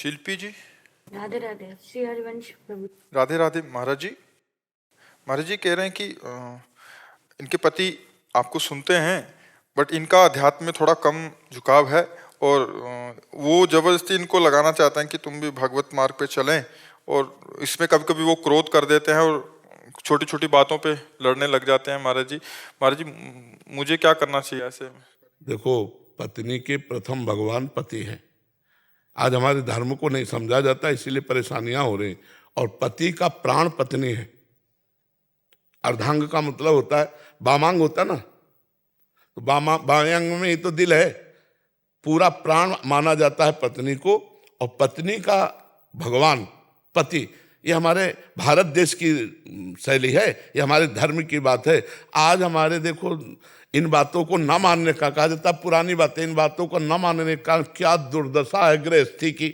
शिल्पी जी। राधे राधे। श्री हरिवंश प्रभु। राधे राधे महाराज जी। महाराज जी कह रहे हैं कि इनके पति आपको सुनते हैं, बट इनका अध्यात्म में थोड़ा कम झुकाव है, और वो जबरदस्ती इनको लगाना चाहते हैं कि तुम भी भगवत मार्ग पे चलें, और इसमें कभी कभी वो क्रोध कर देते हैं और छोटी छोटी बातों पे लड़ने लग जाते हैं। महाराज जी मुझे क्या करना चाहिए ऐसे में? देखो, पत्नी के प्रथम भगवान पति हैं। आज हमारे धर्म को नहीं समझा जाता, इसीलिए परेशानियां हो रही। और पति का प्राण पत्नी है। अर्धांग का मतलब होता है, वामांग होता है ना, तो बाएं अंग में ही तो दिल है। पूरा प्राण माना जाता है पत्नी को, और पत्नी का भगवान पति, ये हमारे भारत देश की शैली है, ये हमारे धर्म की बात है। आज हमारे देखो, इन बातों को न मानने का, कहा जाता है पुरानी बातें, इन बातों को न मानने का क्या दुर्दशा है गृहस्थी की,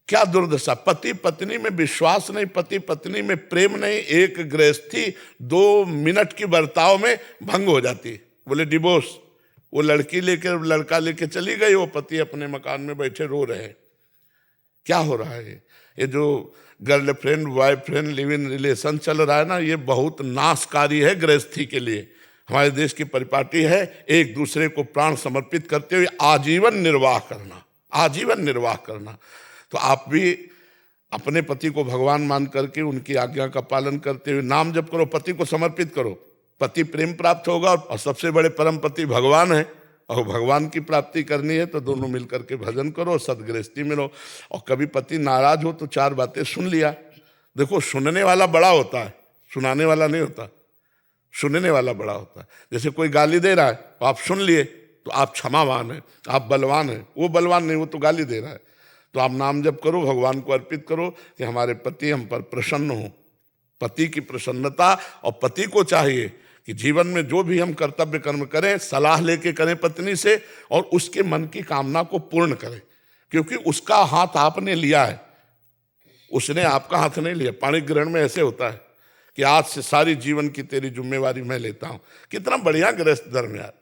क्या दुर्दशा। पति पत्नी में विश्वास नहीं, पति पत्नी में प्रेम नहीं, एक गृहस्थी 2 मिनट की बर्ताव में भंग हो जाती है। बोले डिवोर्स, वो लड़की लेकर लड़का लेके चली गई, वो पति अपने मकान में बैठे रो रहे हैं। क्या हो रहा है? ये जो girlfriend boyfriend live in relation चल रहा है ना, ये बहुत नाशकारी है गृहस्थी के लिए। हमारे देश की परिपाटी है एक दूसरे को प्राण समर्पित करते हुए आजीवन निर्वाह करना, आजीवन निर्वाह करना। तो आप भी अपने पति को भगवान मान करके उनकी आज्ञा का पालन करते हुए नाम जप करो, पति को समर्पित करो, पति प्रेम प्राप्त होगा। और सबसे बड़े परम पति भगवान है, और भगवान की प्राप्ति करनी है तो दोनों मिलकर के भजन करो, सदगृहस्थी में रहो। और कभी पति नाराज हो तो 4 बातें सुन लिया। देखो, सुनने वाला बड़ा होता है, सुनाने वाला नहीं होता। सुनने वाला बड़ा होता है। जैसे कोई गाली दे रहा है तो आप सुन लिए तो आप क्षमावान हैं, आप बलवान हैं। वो बलवान नहीं, वो तो गाली दे रहा है। तो आप नाम जप करो, भगवान को अर्पित करो कि हमारे पति हम पर प्रसन्न हो। पति की प्रसन्नता, और पति को चाहिए कि जीवन में जो भी हम कर्तव्य कर्म करें, सलाह लेके करें पत्नी से, और उसके मन की कामना को पूर्ण करें, क्योंकि उसका हाथ आपने लिया है, उसने आपका हाथ नहीं लिया। पाणी ग्रहण में ऐसे होता है कि आज से सारी जीवन की तेरी जिम्मेवारी मैं लेता हूं। कितना बढ़िया गृहस्थ धर्म यार।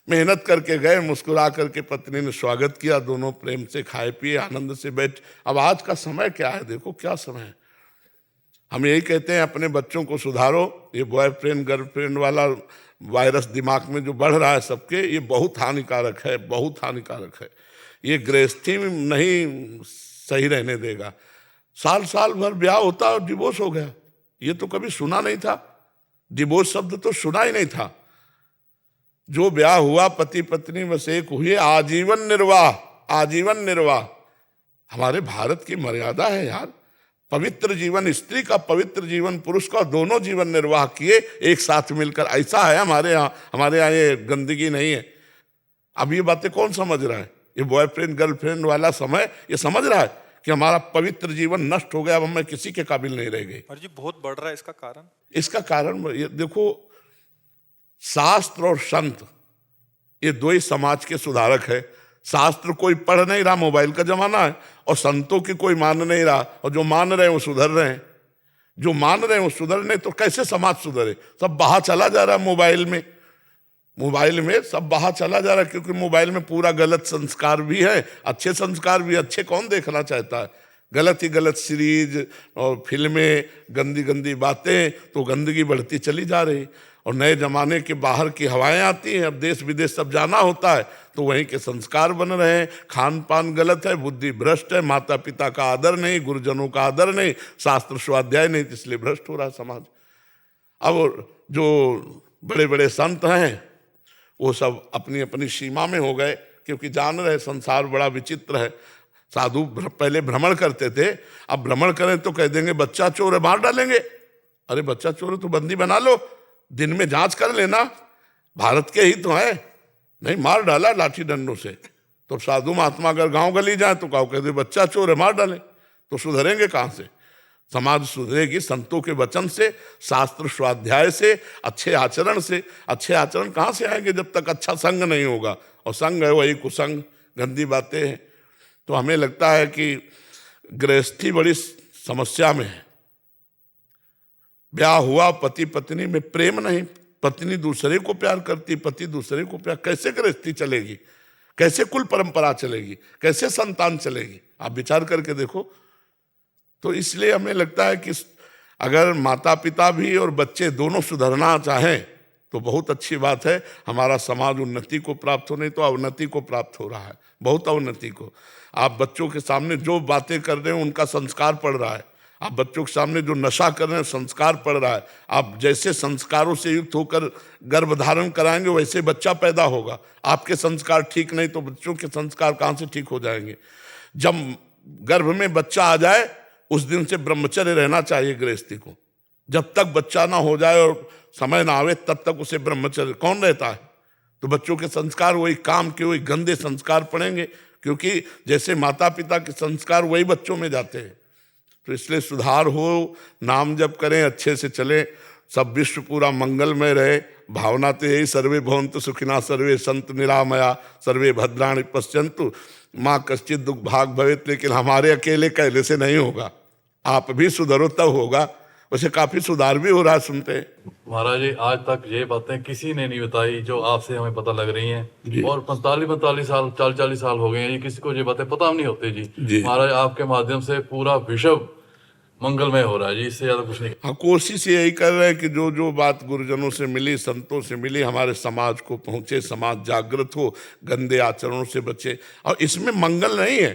मेहनत करके गए, मुस्कुरा करके पत्नी ने स्वागत किया, दोनों प्रेम से खाए पिए, आनंद से बैठ। अब आज का समय क्या है, देखो क्या समय है। हम यही कहते हैं अपने बच्चों को सुधारो। ये बॉयफ्रेंड गर्लफ्रेंड वाला वायरस दिमाग में जो बढ़ रहा है सबके, ये बहुत हानिकारक है, बहुत हानिकारक है। ये गृहस्थी में नहीं सही रहने देगा। साल साल भर ब्याह होता और डिवोर्स हो गया, ये तो कभी सुना नहीं था। डिवोर्स शब्द तो सुना ही नहीं था। जो ब्याह हुआ, पति पत्नी बस एक हुए, आजीवन निर्वाह, आजीवन निर्वाह। हमारे भारत की मर्यादा है यार। पवित्र जीवन स्त्री का, पवित्र जीवन पुरुष का, दोनों जीवन निर्वाह किए एक साथ मिलकर। ऐसा है हमारे यहाँ। हमारे यहाँ ये गंदगी नहीं है। अब ये बातें कौन समझ रहा है? ये बॉयफ्रेंड गर्लफ्रेंड वाला समय ये समझ रहा है कि हमारा पवित्र जीवन नष्ट हो गया, अब मैं किसी के काबिल नहीं रह गई। जी बहुत बढ़ रहा है, इसका कारण? इसका कारण ये देखो, शास्त्र और संत ये 2 ही समाज के सुधारक है। शास्त्र कोई पढ़ नहीं रहा, मोबाइल का जमाना है, और संतों की कोई मान नहीं रहा, और जो मान रहे हैं वो सुधर रहे हैं। जो मान रहे हैं वो सुधर नहीं, तो कैसे समाज सुधरे? सब बाहर चला जा रहा है मोबाइल में। मोबाइल में सब बाहर चला जा रहा है, क्योंकि मोबाइल में पूरा गलत संस्कार भी है, अच्छे संस्कार भी। अच्छे कौन देखना चाहता है? गलत ही गलत सीरीज और फिल्में, गंदी गंदी बातें, तो गंदगी बढ़ती चली जा रही। और नए जमाने के बाहर की हवाएं आती हैं। अब देश विदेश सब जाना होता है तो वहीं के संस्कार बन रहे हैं। खान पान गलत है, बुद्धि भ्रष्ट है, माता पिता का आदर नहीं, गुरुजनों का आदर नहीं, शास्त्र स्वाध्याय नहीं, इसलिए भ्रष्ट हो रहा है समाज। अब जो बड़े बड़े संत हैं वो सब अपनी अपनी सीमा में हो गए, क्योंकि जान रहे संसार बड़ा विचित्र है। साधु पहले भ्रमण करते थे, अब भ्रमण करें तो कह देंगे बच्चा चोर है, मार डालेंगे। अरे बच्चा चोर है तो बंदी बना लो, दिन में जांच कर लेना, भारत के ही तो है। नहीं, मार डाला लाठी डंडों से। तो साधु महात्मा अगर गांव गली जाए तो कहो कहते बच्चा चोर है, मार डालें। तो सुधरेंगे कहाँ से? समाज सुधरेगी संतों के वचन से, शास्त्र स्वाध्याय से, अच्छे आचरण से। अच्छे आचरण कहाँ से आएंगे जब तक अच्छा संग नहीं होगा? और संग है वही कुसंग, गंदी बातें हैं। तो हमें लगता है कि गृहस्थी बड़ी समस्या में है। ब्याह हुआ, पति पत्नी में प्रेम नहीं, पत्नी दूसरे को प्यार करती, पति दूसरे को प्यार, कैसे गृहस्थी चलेगी? कैसे कुल परंपरा चलेगी, कैसे संतान चलेगी, आप विचार करके देखो। तो इसलिए हमें लगता है कि अगर माता पिता भी और बच्चे दोनों सुधरना चाहें तो बहुत अच्छी बात है। हमारा समाज उन्नति को प्राप्त हो, नहीं तो अवनति को प्राप्त हो रहा है, बहुत अवनति को। आप बच्चों के सामने जो बातें कर रहे हैं उनका संस्कार पड़ रहा है, आप बच्चों के सामने जो नशा कर रहे हैं संस्कार पड़ रहा है। आप जैसे संस्कारों से युक्त होकर गर्भ धारण कराएंगे वैसे बच्चा पैदा होगा। आपके संस्कार ठीक नहीं तो बच्चों के संस्कार कहाँ से ठीक हो जाएंगे। जब गर्भ में बच्चा आ जाए उस दिन से ब्रह्मचर्य रहना चाहिए गृहस्थी को। जब तक बच्चा ना हो जाए और समय ना आवे तब तक उसे ब्रह्मचर्य कौन रहता है। तो बच्चों के संस्कार वही काम के वही गंदे संस्कार पड़ेंगे, क्योंकि जैसे माता पिता के संस्कार वही बच्चों में जाते हैं। तो इसलिए सुधार हो, नाम जप करें, अच्छे से चले, सब विश्व पूरा मंगलमय रहे। भावना तो यही, सर्वे भवन्तु सुखिनः सर्वे सन्तु निरामया सर्वे भद्राणि पश्यन्तु माँ कश्चित् दुख भाग भवेत्। लेकिन हमारे अकेले कहले से नहीं होगा, आप भी सुधरो तब होगा। वैसे काफी सुधार भी हो रहा है, सुनते हैं। महाराज जी आज तक ये बातें किसी ने नहीं बताई जो आपसे हमें पता लग रही हैं, और 45 साल 40 साल हो गए हैं, ये किसी को ये बातें पता नहीं होती जी। महाराज आपके माध्यम से पूरा विश्व मंगलमय हो रहा है जी, इससे ज्यादा कुछ नहीं। हाँ, कोशिश यही कर रहे हैं कि जो जो बात गुरुजनों से मिली, संतों से मिली, हमारे समाज को पहुंचे, समाज जागृत हो, गंदे आचरणों से बचे। और इसमें मंगल नहीं है।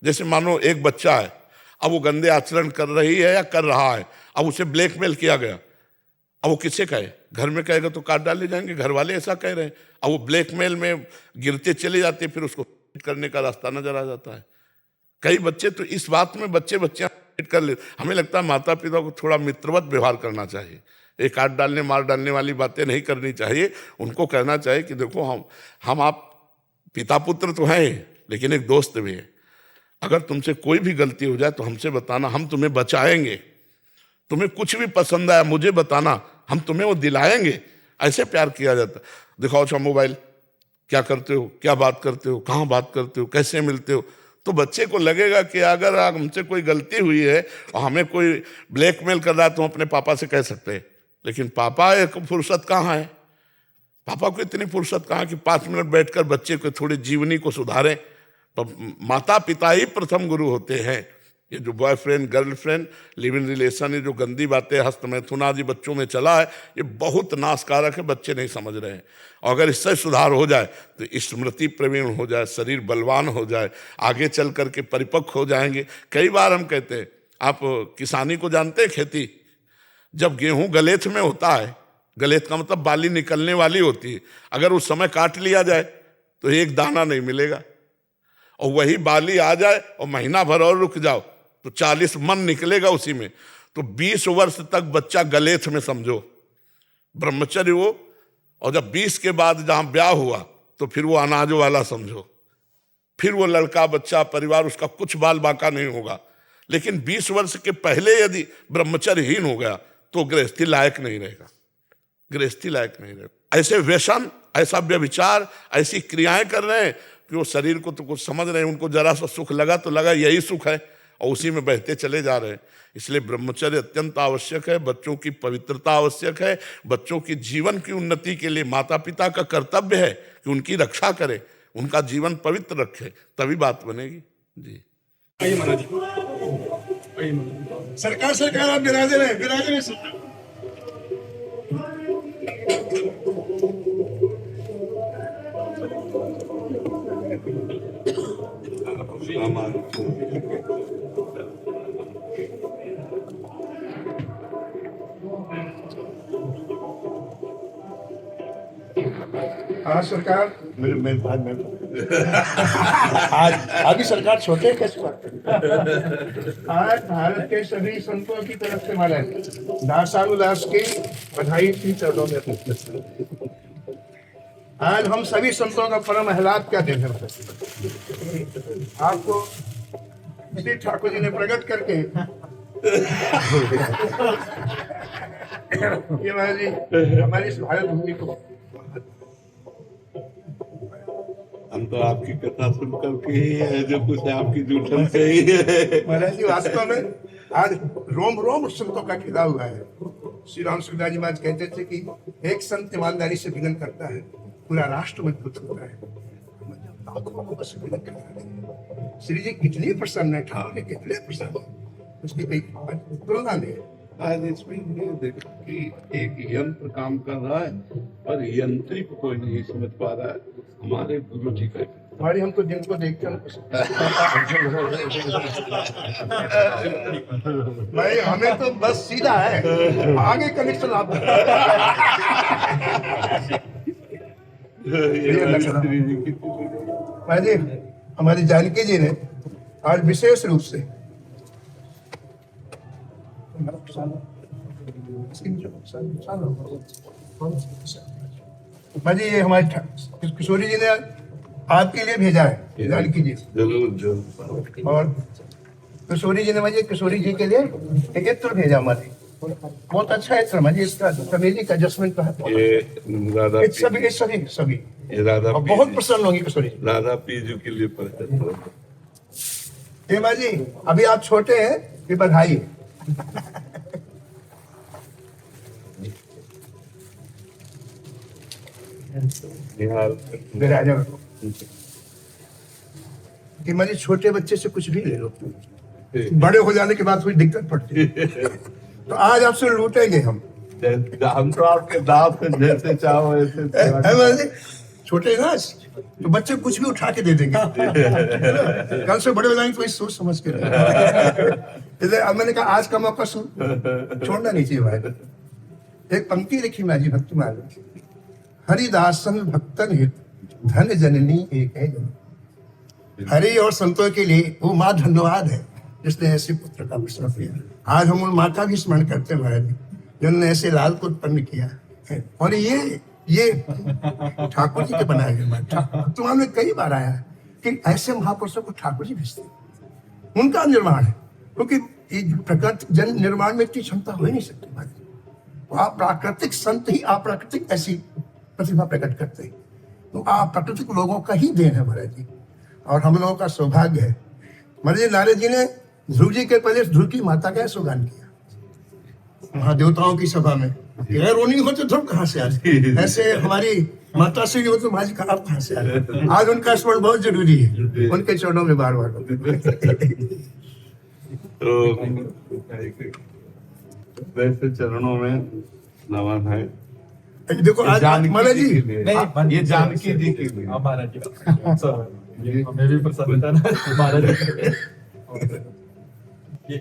जैसे मानो एक बच्चा है, अब वो गंदे आचरण कर रही है या कर रहा है, अब उसे ब्लैकमेल किया गया, अब वो किसे कहे, घर में कहेगा तो काट डाले जाएंगे, घर वाले ऐसा कह रहे हैं। अब वो ब्लैकमेल में गिरते चले जाते, फिर उसको करने का रास्ता नजर आ जाता है। कई बच्चे तो इस बात में बच्चियां कर ले। हमें लगता है माता पिता को थोड़ा मित्रवत व्यवहार करना चाहिए। एक काट डालने मार डालने वाली बातें नहीं करनी चाहिए। उनको कहना चाहिए कि देखो हम आप पिता पुत्र तो हैं लेकिन एक दोस्त भी है। अगर तुमसे कोई भी गलती हो जाए तो हमसे बताना, हम तुम्हें बचाएंगे। तुम्हें कुछ भी पसंद आया मुझे बताना, हम तुम्हें वो दिलाएंगे। ऐसे प्यार किया जाता। दिखाओ अच्छा मोबाइल, क्या करते हो, क्या बात करते हो, कहाँ बात करते हो, कैसे मिलते हो। तो बच्चे को लगेगा कि अगर हमसे कोई गलती हुई है और हमें कोई ब्लैकमेल कर रहा है तो हम अपने पापा से कह सकते हैं। लेकिन पापा एक फुर्सत कहाँ है, पापा को इतनी फुर्सत कहाँ कि 5 मिनट बैठकर बच्चे को थोड़ी जीवनी को सुधारें। माता पिता ही प्रथम गुरु होते हैं। ये जो boyfriend girlfriend live in relation, ये जो गंदी बातें हस्त मैथुन आदि बच्चों में चला है, ये बहुत नाशकारक है, बच्चे नहीं समझ रहे हैं। और अगर इससे सुधार हो जाए तो स्मृति प्रवीण हो जाए, शरीर बलवान हो जाए, आगे चल करके परिपक्व हो जाएंगे। कई बार हम कहते हैं, आप किसानी को जानते हैं, खेती, जब गेहूं गलेथ में होता है, गलेथ का मतलब बाली निकलने वाली होती है, अगर उस समय काट लिया जाए तो एक दाना नहीं मिलेगा। और वही बाली आ जाए और महीना भर और रुक जाओ तो 40 मन निकलेगा उसी में। तो 20 वर्ष तक बच्चा गलेथ में समझो, ब्रह्मचर्य वो। और जब 20 के बाद जहां ब्याह हुआ तो फिर वो अनाज वाला समझो। फिर वो लड़का बच्चा परिवार उसका कुछ बाल बाका नहीं होगा। लेकिन 20 वर्ष के पहले यदि ब्रह्मचर्यहीन हो गया तो गृहस्थी लायक नहीं रहेगा, गृहस्थी लायक नहीं रहेगा। ऐसे व्यसन, ऐसा व्यभिचार, ऐसी क्रियाएं कर रहे हैं कि वो शरीर को तो कुछ समझ रहे हैं, उनको जरा सा सुख लगा तो लगा यही सुख है, और उसी में बहते चले जा रहे हैं। इसलिए ब्रह्मचर्य अत्यंत आवश्यक है, बच्चों की पवित्रता आवश्यक है। बच्चों की जीवन की उन्नति के लिए माता पिता का कर्तव्य है कि उनकी रक्षा करें, उनका जीवन पवित्र रखे, तभी बात बनेगी जी। सरकार आप विराजे रहे सरकार। आज सरकार आज सरकार छोटे कैसे बात करें। आज भारत के सभी संतों की तरफ से हमारे दासानुदास की बधाई थी चरणों में। आज हम सभी संतों का परम आह्लाद क्या देने वाले आपको श्री ठाकुर जी ने प्रकट करके ये हमारी इस भारत भूमि को, हम तो आपकी कथा सुन करके ही है, जो कुछ है आपकी जूठन से ही है। महाराज जी वास्तव में आज रोम रोम संतों का खिला हुआ है। श्री राम सुखदास जी महाराज कहते थे कि एक संत ईमानदारी से विघन करता है पूरा राष्ट्र मजबूत होता है। भगवान को सुन के श्री जी कितनी प्रसन्न है, ठाकुर कितने प्रसन्न है, उसकी कोई तुलना नहीं है। आज इसमें ये देखो कि एक यंत्र काम कर रहा है पर यंत्रिक कोई नहीं समझ पा रहा है, हमारे गुरु जी का। हमारी हमको जिनको देखते हैं भाई हमें तो बस सीधा है, आगे कनेक्शन आप भाई जी हमारी जानकी जी ने आज विशेष रूप से भाई जी ये हमारे किशोरी जी ने आपके लिए भेजा है, जानकी जी। जरूर जरूर। और किशोरी जी ने मुझे किशोरी जी के लिए एक इत्र भेजा हमारे, बहुत अच्छा इत्र मुझे इसका म्यूजिक एडजस्टमेंट का है। ये राधा इस सभी इस सभी सभी ये राधा और बहुत प्रसन्न होंगी किशोरी जी। राधा पीजू के लिए प्रकट। हेमा जी अभी आप छोटे हैं, ये बधाई है। निहाल विराजा हेमा जी छोटे बच्चे से कुछ भी ले लो, बड़े हो जाने के बाद थोड़ी दिक्कत पड़ती है, तो आज आपसे लूटेंगे हम तो आपके दांत पे जैसे चाहो वैसे हेमा जी छोटे ना तो बच्चे कुछ भी उठा के दे देंगे, कल से बड़े हो जाएंगे कोई सोच समझ के इसलिए अब मैंने कहा आज का मौका छोड़ना नहीं चाहिए भाई। एक पंक्ति लिखी मैं जी भक्ति माल में, हरिदासन भक्तन हित धन जननी एक है जननी। हरि और संतों के लिए वो माँ धन्यवाद है जिसने ऐसे पुत्र का प्रसव किया। आज हम उन माँ का भी स्मरण करते हैं महाराज जिन्होंने ऐसे लाल को उत्पन्न किया है। और ये ठाकुर जी के बनाए हुए भक्तवान में कई बार आया है कि ऐसे महापुरुषों को ठाकुर जी भेजते, उनका निर्माण है, क्योंकि प्रकृति जन निर्माण में इतनी क्षमता हो ही नहीं सकती महाराज। आप प्राकृतिक संत ही आप प्राकृतिक ऐसी प्रतिभा प्रकट करते हैं, तो आप प्राकृतिक लोगों का ही देन है महाराज जी, और हम लोगों का सौभाग्य है। महाराज जी नारद जी ने ध्रुव जी के पहले ध्रुव की माता का सुगान किया वहां देवताओं की सभा में, रोनी हो तो ध्रुव कहाँ से आ जाए, ऐसे हमारी माता से हो तो माजी का आप कहाँ से आ जाए। आज उनका स्मरण बहुत जरूरी है, उनके चरणों में बार बार तो वैसे चरणों में नमन है। देखो आज महाराज जी ये जानकी जी के लिए महाराज जी हमें भी प्रसन्नता ना महाराज जी।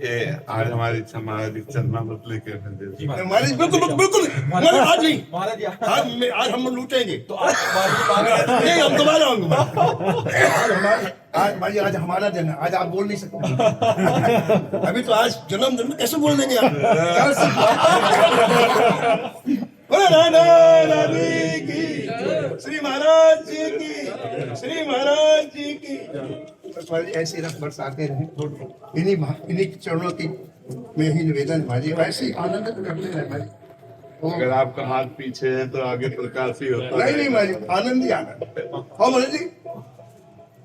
ये आज हमारी इच्छा महाराज जी चलना मत लेके महाराज बिल्कुल बिल्कुल महाराज आज नहीं, आज हम लूटेंगे तो नहीं हम दोबारा होंगे आज भाई, आज हमारा दिन है, आज आप बोल नहीं सकते अभी तो आज जन्मदिन में कैसे बोल देंगे आप। राधा रानी की, श्री महाराज जी की, श्री महाराज जी की। ऐसे रस बरसाते रहे इन्हीं चरणों की में ही निवेदन भाजी, वैसे ही आनंद करते रहे भाई। अगर आपका हाथ पीछे है तो आगे प्रकाश ही होता नहीं नहीं भाई आनंद ही आनंद। हाँ महाराज जी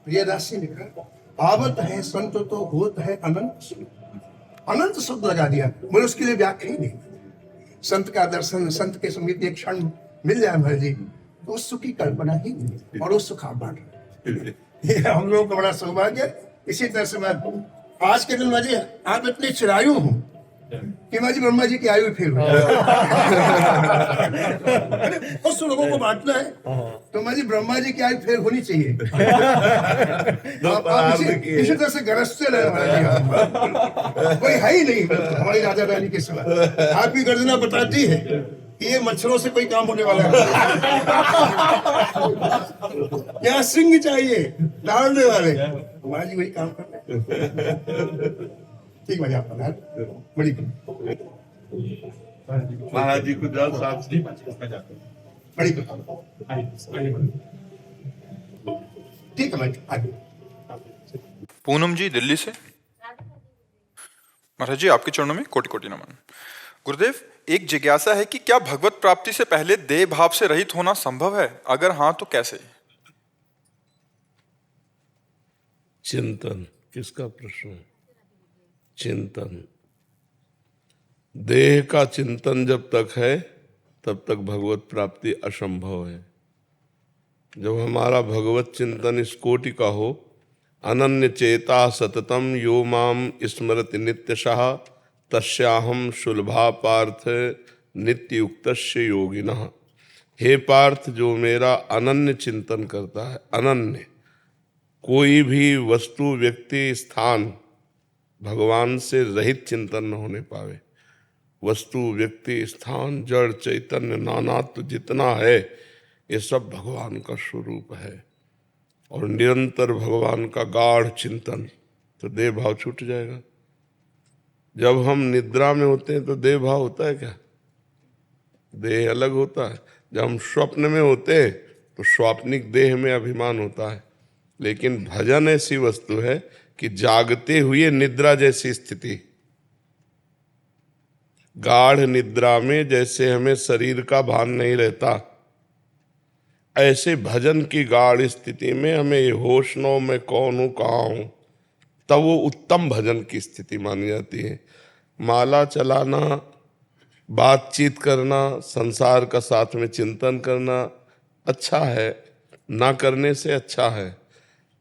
प्रियदास जी लिखा, आवत है संत तो होत है अनंत, अनंत शब्द लगा दिया, मुझे उसके लिए व्याख्या ही नहीं। संत का दर्शन, संत के समीप एक क्षण मिल जाए महाराज जी तो उस सुख की कल्पना ही नहीं, और उस सुख आप बांट रहे। हम लोगों का बड़ा सौभाग्य। इसी तरह से मैं आज के दिन मुझे आप इतने चिरायु हूँ कि मुझे ब्रह्मा जी की आयु फेल हो उस लोगों को बांटना है तो मुझे ब्रह्मा जी की आयु फेल होनी चाहिए। आप इसी तरह से गरजते रहे महाराज, कोई है ही नहीं हमारी राजा रानी के सिवा। आपकी गर्जना बताती है कि ये मच्छरों से कोई काम होने वाला है। यहाँ सिंह चाहिए डालने वाले, हमारे जी वही काम करते हैं। ठीक मजा आपका बड़ी महाराज जी को जाओ साथ बड़ी ठीक है आगे। पूनम जी दिल्ली से। महाराज जी आपके चरणों में कोटि कोटि नमन। गुरुदेव एक जिज्ञासा है कि क्या भगवत प्राप्ति से पहले देह भाव से रहित होना संभव है, अगर हाँ तो कैसे? चिंतन किसका प्रश्न है? चिंतन, देह का चिंतन जब तक है तब तक भगवत प्राप्ति असंभव है। जब हमारा भगवत चिंतन इस कोटि का हो, अनन्य चेता सततम यो माम स्मरति नित्यशः तस्याहम सुलभा पार्थ नित्य युक्तस्य योगिनः। हे पार्थ, जो मेरा अनन्य चिंतन करता है, अनन्य, कोई भी वस्तु व्यक्ति स्थान भगवान से रहित चिंतन न होने पावे। वस्तु व्यक्ति स्थान जड़ चैतन्य नानात्व जितना है, ये सब भगवान का स्वरूप है। और निरंतर भगवान का गाढ़ चिंतन, तो देह भाव छूट जाएगा। जब हम निद्रा में होते हैं तो देह भाव होता है क्या? देह अलग होता है। जब हम स्वप्न में होते हैं तो स्वाप्निक देह में अभिमान होता है। लेकिन भजन ऐसी वस्तु है कि जागते हुए निद्रा जैसी स्थिति, गाढ़ निद्रा में जैसे हमें शरीर का भान नहीं रहता, ऐसे भजन की गाढ़ स्थिति में हमें ये होश न हो मैं कौन हूँ कहाँ हूँ, तब वो उत्तम भजन की स्थिति मानी जाती है। माला चलाना, बातचीत करना, संसार का साथ में चिंतन करना अच्छा है, ना करने से अच्छा है।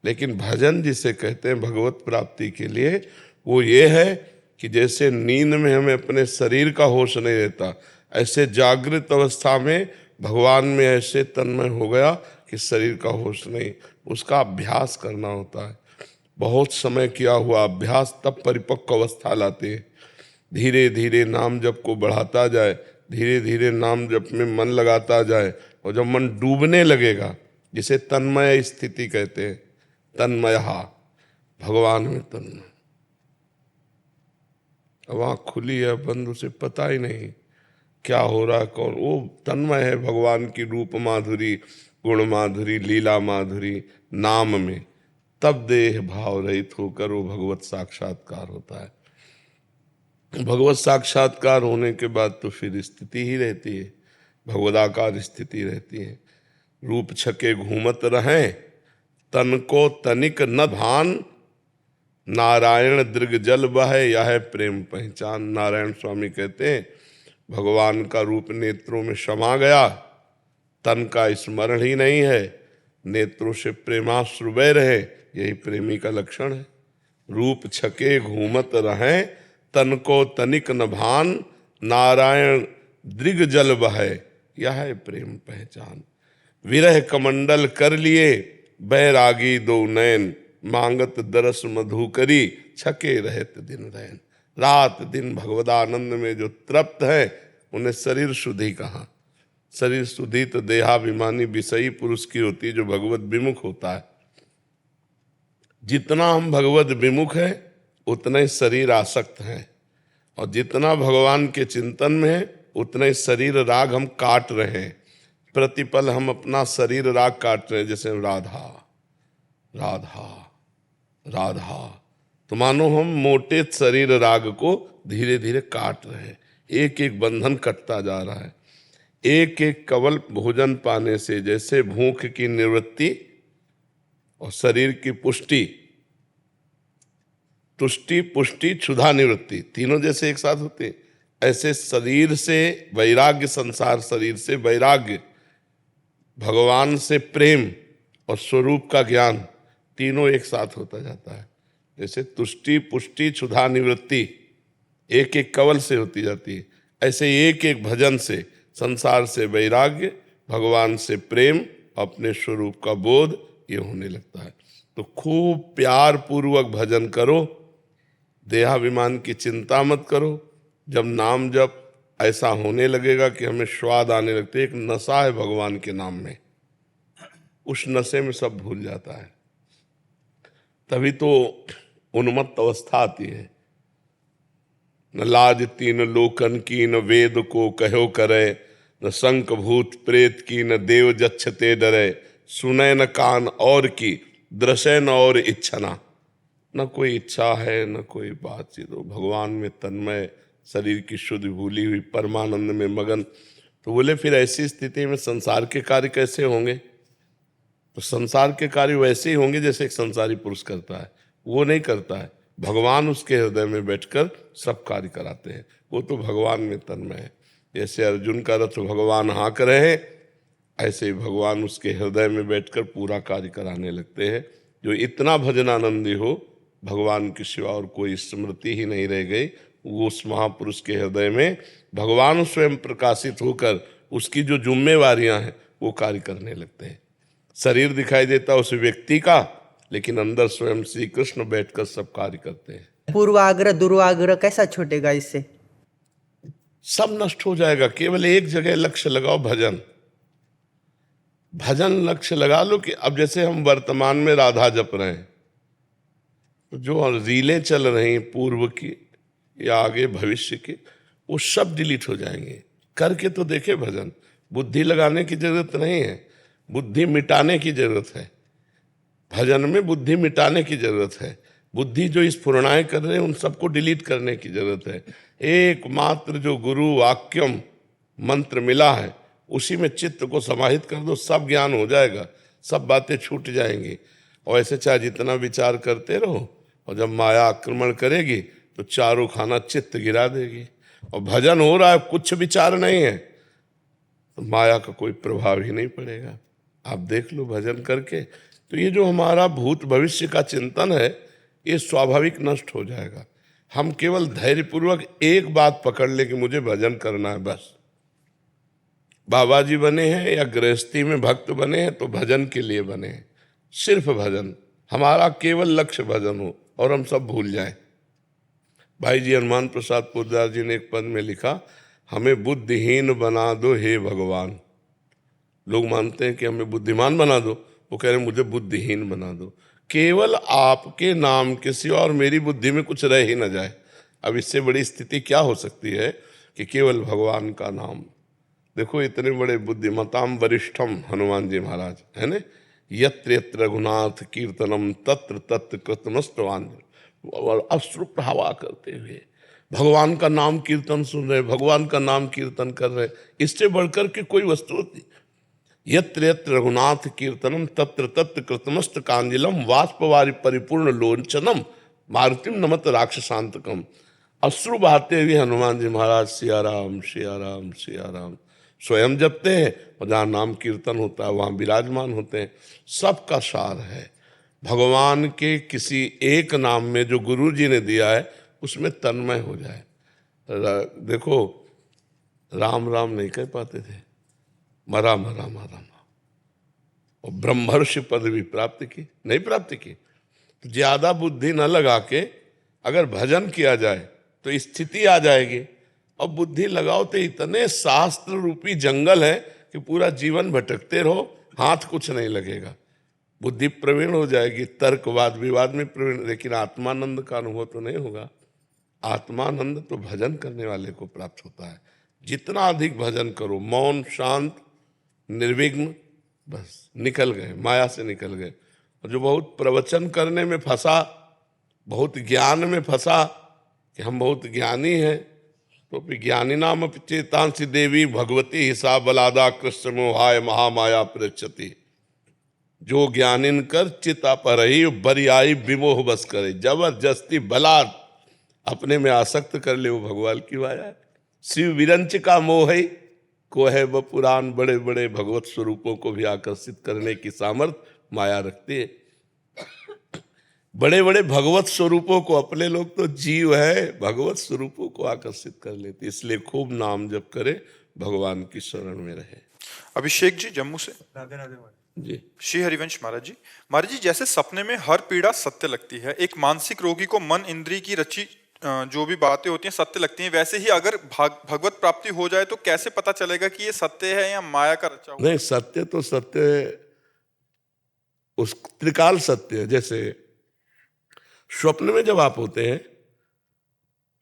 लेकिन भजन जिसे कहते हैं भगवत प्राप्ति के लिए, वो ये है कि जैसे नींद में हमें अपने शरीर का होश नहीं रहता, ऐसे जागृत अवस्था में भगवान में ऐसे तन्मय हो गया कि शरीर का होश नहीं। उसका अभ्यास करना होता है। बहुत समय किया हुआ अभ्यास तब परिपक्व अवस्था लाते हैं। धीरे धीरे नाम जप को बढ़ाता जाए, धीरे धीरे नाम जप में मन लगाता जाए, और जब मन डूबने लगेगा, जिसे तन्मय स्थिति कहते हैं, तन्मयहा, भगवान में तन्मय। अब आँख खुली है बंद, उसे पता ही नहीं क्या हो रहा है, कौन, वो तन्मय है भगवान की रूप माधुरी, गुण माधुरी, लीला माधुरी नाम में। तब देह भाव रहित होकर वो भगवत साक्षात्कार होता है। भगवत साक्षात्कार होने के बाद तो फिर स्थिति ही रहती है, भगवदाकार स्थिति रहती है। रूप छके घूमत रहें, तन को तनिक न भान, नारायण दृग जल बहे, यह है प्रेम पहचान। नारायण स्वामी कहते हैं भगवान का रूप नेत्रों में समा गया, तन का स्मरण ही नहीं है, नेत्रों से प्रेमाश्रु बह रहे, यही प्रेमी का लक्षण है। रूप छके घूमत रहें, तन को तनिक न भान, नारायण दृग जल बहे, यह है प्रेम पहचान। विरह कमंडल कर लिए, बैरागी दो नैन, मांगत दरस मधु करी, छके रहत दिन रैन। रात दिन भगवदानंद में जो तृप्त है, उन्हें शरीर शुद्धि कहा। शरीर शुद्धि तो देहाभिमानी विषयी पुरुष की होती है, जो भगवत विमुख होता है। जितना हम भगवत विमुख है, उतना ही शरीर आसक्त है, और जितना भगवान के चिंतन में है, उतना ही शरीर राग हम काट रहे हैं। प्रतिपल हम अपना शरीर राग काट रहे हैं, जैसे राधा राधा राधा, तो मानो हम मोटे शरीर राग को धीरे धीरे काट रहे हैं। एक एक बंधन कटता जा रहा है। एक एक कवल भोजन पाने से जैसे भूख की निवृत्ति और शरीर की पुष्टि, तुष्टि पुष्टि क्षुधा निवृत्ति, तीनों जैसे एक साथ होते, ऐसे शरीर से वैराग्य, संसार शरीर से वैराग्य, भगवान से प्रेम और स्वरूप का ज्ञान, तीनों एक साथ होता जाता है। जैसे तुष्टि पुष्टि क्षुधा निवृत्ति एक एक कवल से होती जाती है, ऐसे एक एक भजन से संसार से वैराग्य, भगवान से प्रेम, अपने स्वरूप का बोध, ये होने लगता है। तो खूब प्यार पूर्वक भजन करो, देहाभिमान की चिंता मत करो। जब नाम जब ऐसा होने लगेगा कि हमें स्वाद आने लगते, एक नशा है भगवान के नाम में, उस नशे में सब भूल जाता है। तभी तो उन्मत्त अवस्था आती है। न लाज तीन लोकन की, न वेद को कहो करे, न शंख भूत प्रेत की, न देव जच्छते डरे, सुने न कान और की, दृश्य न और इच्छना। न कोई इच्छा है, न कोई बातचीत, भगवान में तन्मय, शरीर की शुद्ध भूली हुई, परमानंद में मगन। तो बोले फिर ऐसी स्थिति में संसार के कार्य कैसे होंगे? तो संसार के कार्य वैसे ही होंगे जैसे एक संसारी पुरुष करता है, वो नहीं करता है। भगवान उसके हृदय में बैठकर सब कार्य कराते हैं, वो तो भगवान में तन्मय है। जैसे अर्जुन का रथ भगवान हाँक रहे, ऐसे ही भगवान उसके हृदय में बैठकर पूरा कार्य कराने लगते हैं। जो इतना भजनानंदी हो, भगवान के सिवा और कोई स्मृति ही नहीं रह गई, वो उस महापुरुष के हृदय में भगवान स्वयं प्रकाशित होकर उसकी जो जिम्मेवारियां हैं वो कार्य करने लगते हैं। शरीर दिखाई देता उस व्यक्ति का, लेकिन अंदर स्वयं श्री कृष्ण बैठकर सब कार्य करते हैं। पूर्वाग्रह दुर्वाग्रह कैसा छूटेगा इससे? सब नष्ट हो जाएगा। केवल एक जगह लक्ष्य लगाओ, भजन। भजन लक्ष्य लगा लो कि अब जैसे हम वर्तमान में राधा जप रहे हैं, तो जो रीलें चल रही हैं पूर्व की या आगे भविष्य की, वो सब डिलीट हो जाएंगे। करके तो देखे भजन। बुद्धि लगाने की जरूरत नहीं है, बुद्धि मिटाने की जरूरत है। भजन में बुद्धि मिटाने की जरूरत है। बुद्धि जो स्फुरणाएं कर रहे हैं उन सबको डिलीट करने की जरूरत है। एकमात्र जो गुरु वाक्यम मंत्र मिला है उसी में चित्त को समाहित कर दो, सब ज्ञान हो जाएगा, सब बातें छूट जाएंगी। और ऐसे चाहे जितना विचार करते रहो, और जब माया आक्रमण करेगी तो चारों खाना चित्त गिरा देगी। और भजन हो रहा है, कुछ विचार नहीं है, तो माया का कोई प्रभाव ही नहीं पड़ेगा। आप देख लो भजन करके, तो ये जो हमारा भूत भविष्य का चिंतन है ये स्वाभाविक नष्ट हो जाएगा। हम केवल धैर्यपूर्वक एक बात पकड़ ले कि मुझे भजन करना है बस। बाबा जी बने हैं या गृहस्थी में भक्त बने हैं तो भजन के लिए बने हैं, सिर्फ भजन। हमारा केवल लक्ष्य भजन हो और हम सब भूल जाएं। भाई जी हनुमान प्रसाद पोद्दार जी ने एक पद में लिखा, हमें बुद्धिहीन बना दो हे भगवान। लोग मानते हैं कि हमें बुद्धिमान बना दो, वो कह रहे हैं मुझे बुद्धिहीन बना दो। केवल आपके नाम के सिवा और मेरी बुद्धि में कुछ रह ही न जाए। अब इससे बड़ी स्थिति क्या हो सकती है कि केवल भगवान का नाम। देखो इतने बड़े बुद्धिमताम वरिष्ठम हनुमान जी महाराज है ना, यत्र यत्र रघुनाथ कीर्तनम तत्र तत्र कृतमस्तवांजलि, और अश्रु प्रवाह करते हुए भगवान का नाम कीर्तन सुन रहे, भगवान का नाम कीर्तन कर रहे। इससे बढ़कर के कोई वस्तु नहीं। यत्र यत्र रघुनाथ कीर्तनम तत्र तत्र कृतमस्त कांजलम वाष्पवारि परिपूर्ण लोचनम मारुतिम नमत राक्षसांतकम। अश्रु बहाते हुए हनुमान जी महाराज सिया राम सिया राम सिया राम स्वयं जपते हैं, और जहाँ नाम कीर्तन होता है वहाँ विराजमान होते हैं। सबका सार है भगवान के किसी एक नाम में जो गुरु जी ने दिया है उसमें तन्मय हो जाए। देखो राम राम नहीं कह पाते थे, मरा मरा मरा, और ब्रह्मर्षि पदवी प्राप्त की, नहीं प्राप्त की। ज्यादा बुद्धि न लगा के अगर भजन किया जाए तो स्थिति आ जाएगी। और बुद्धि लगाओ तो इतने शास्त्र रूपी जंगल है कि पूरा जीवन भटकते रहो, हाथ कुछ नहीं लगेगा। बुद्धि प्रवीण हो जाएगी, तर्क वाद विवाद में प्रवीण, लेकिन आत्मानंद का अनुभव तो नहीं होगा। आत्मानंद तो भजन करने वाले को प्राप्त होता है। जितना अधिक भजन करो, मौन शांत निर्विघ्न, बस निकल गए, माया से निकल गए। और जो बहुत प्रवचन करने में फंसा, बहुत ज्ञान में फंसा कि हम बहुत ज्ञानी हैं, तो विज्ञानी नाम चेतांसी देवी भगवती हिसा बलादा कृष्ण मोहाय महामाया प्रचति। जो ज्ञानिन कर चिता पर ही बरियाई विमोह बस करे। जबरदस्ती बलाद अपने में आसक्त कर ले वो भगवान की माया है। शिव विरंच का मोह है को है वह पुराण, बड़े बड़े भगवत स्वरूपों को भी आकर्षित करने की सामर्थ्य माया रखती है। बड़े बड़े भगवत स्वरूपों को, अपने लोग तो जीव है, भगवत स्वरूपों को आकर्षित कर लेते। इसलिए खूब नाम जप करे, भगवान की शरण में रहे। अभिषेक जी जम्मू से। राधे राधे जी श्री हरिवंश महाराज जी जैसे सपने में हर पीड़ा सत्य लगती है, एक मानसिक रोगी को मन इंद्री की रची जो भी बातें होती हैं सत्य लगती हैं, वैसे ही अगर भगवत प्राप्ति हो जाए तो कैसे पता चलेगा कि ये सत्य है या माया का रचा हुआ? नहीं, सत्य तो सत्य, उस त्रिकाल सत्य है। जैसे स्वप्न में जब आप होते हैं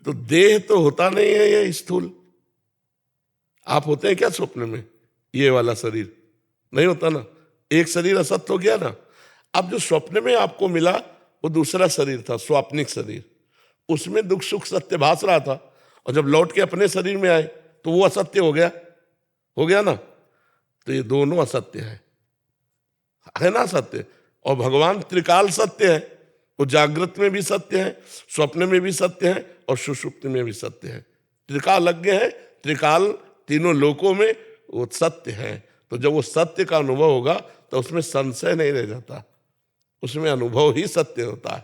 तो देह तो होता नहीं है ये स्थूल। आप होते हैं क्या स्वप्न में? ये वाला शरीर नहीं होता ना, एक शरीर असत्य हो गया ना। अब जो स्वप्न में आपको मिला वो दूसरा शरीर था, स्वाप्निक शरीर, उसमें दुख सुख सत्य भास रहा था। और जब लौट के अपने शरीर में आए तो वो असत्य हो गया ना। तो ये दोनों असत्य है ना सत्य। और भगवान त्रिकाल सत्य है, वो जागृत में भी सत्य है, स्वप्न में भी सत्य है और सुषुप्ति में भी सत्य है। त्रिकाल लज्ञ है, त्रिकाल तीनों लोकों में वो सत्य है। तो जब वो सत्य का अनुभव होगा तो उसमें संशय नहीं रह जाता, उसमें अनुभव ही सत्य होता है।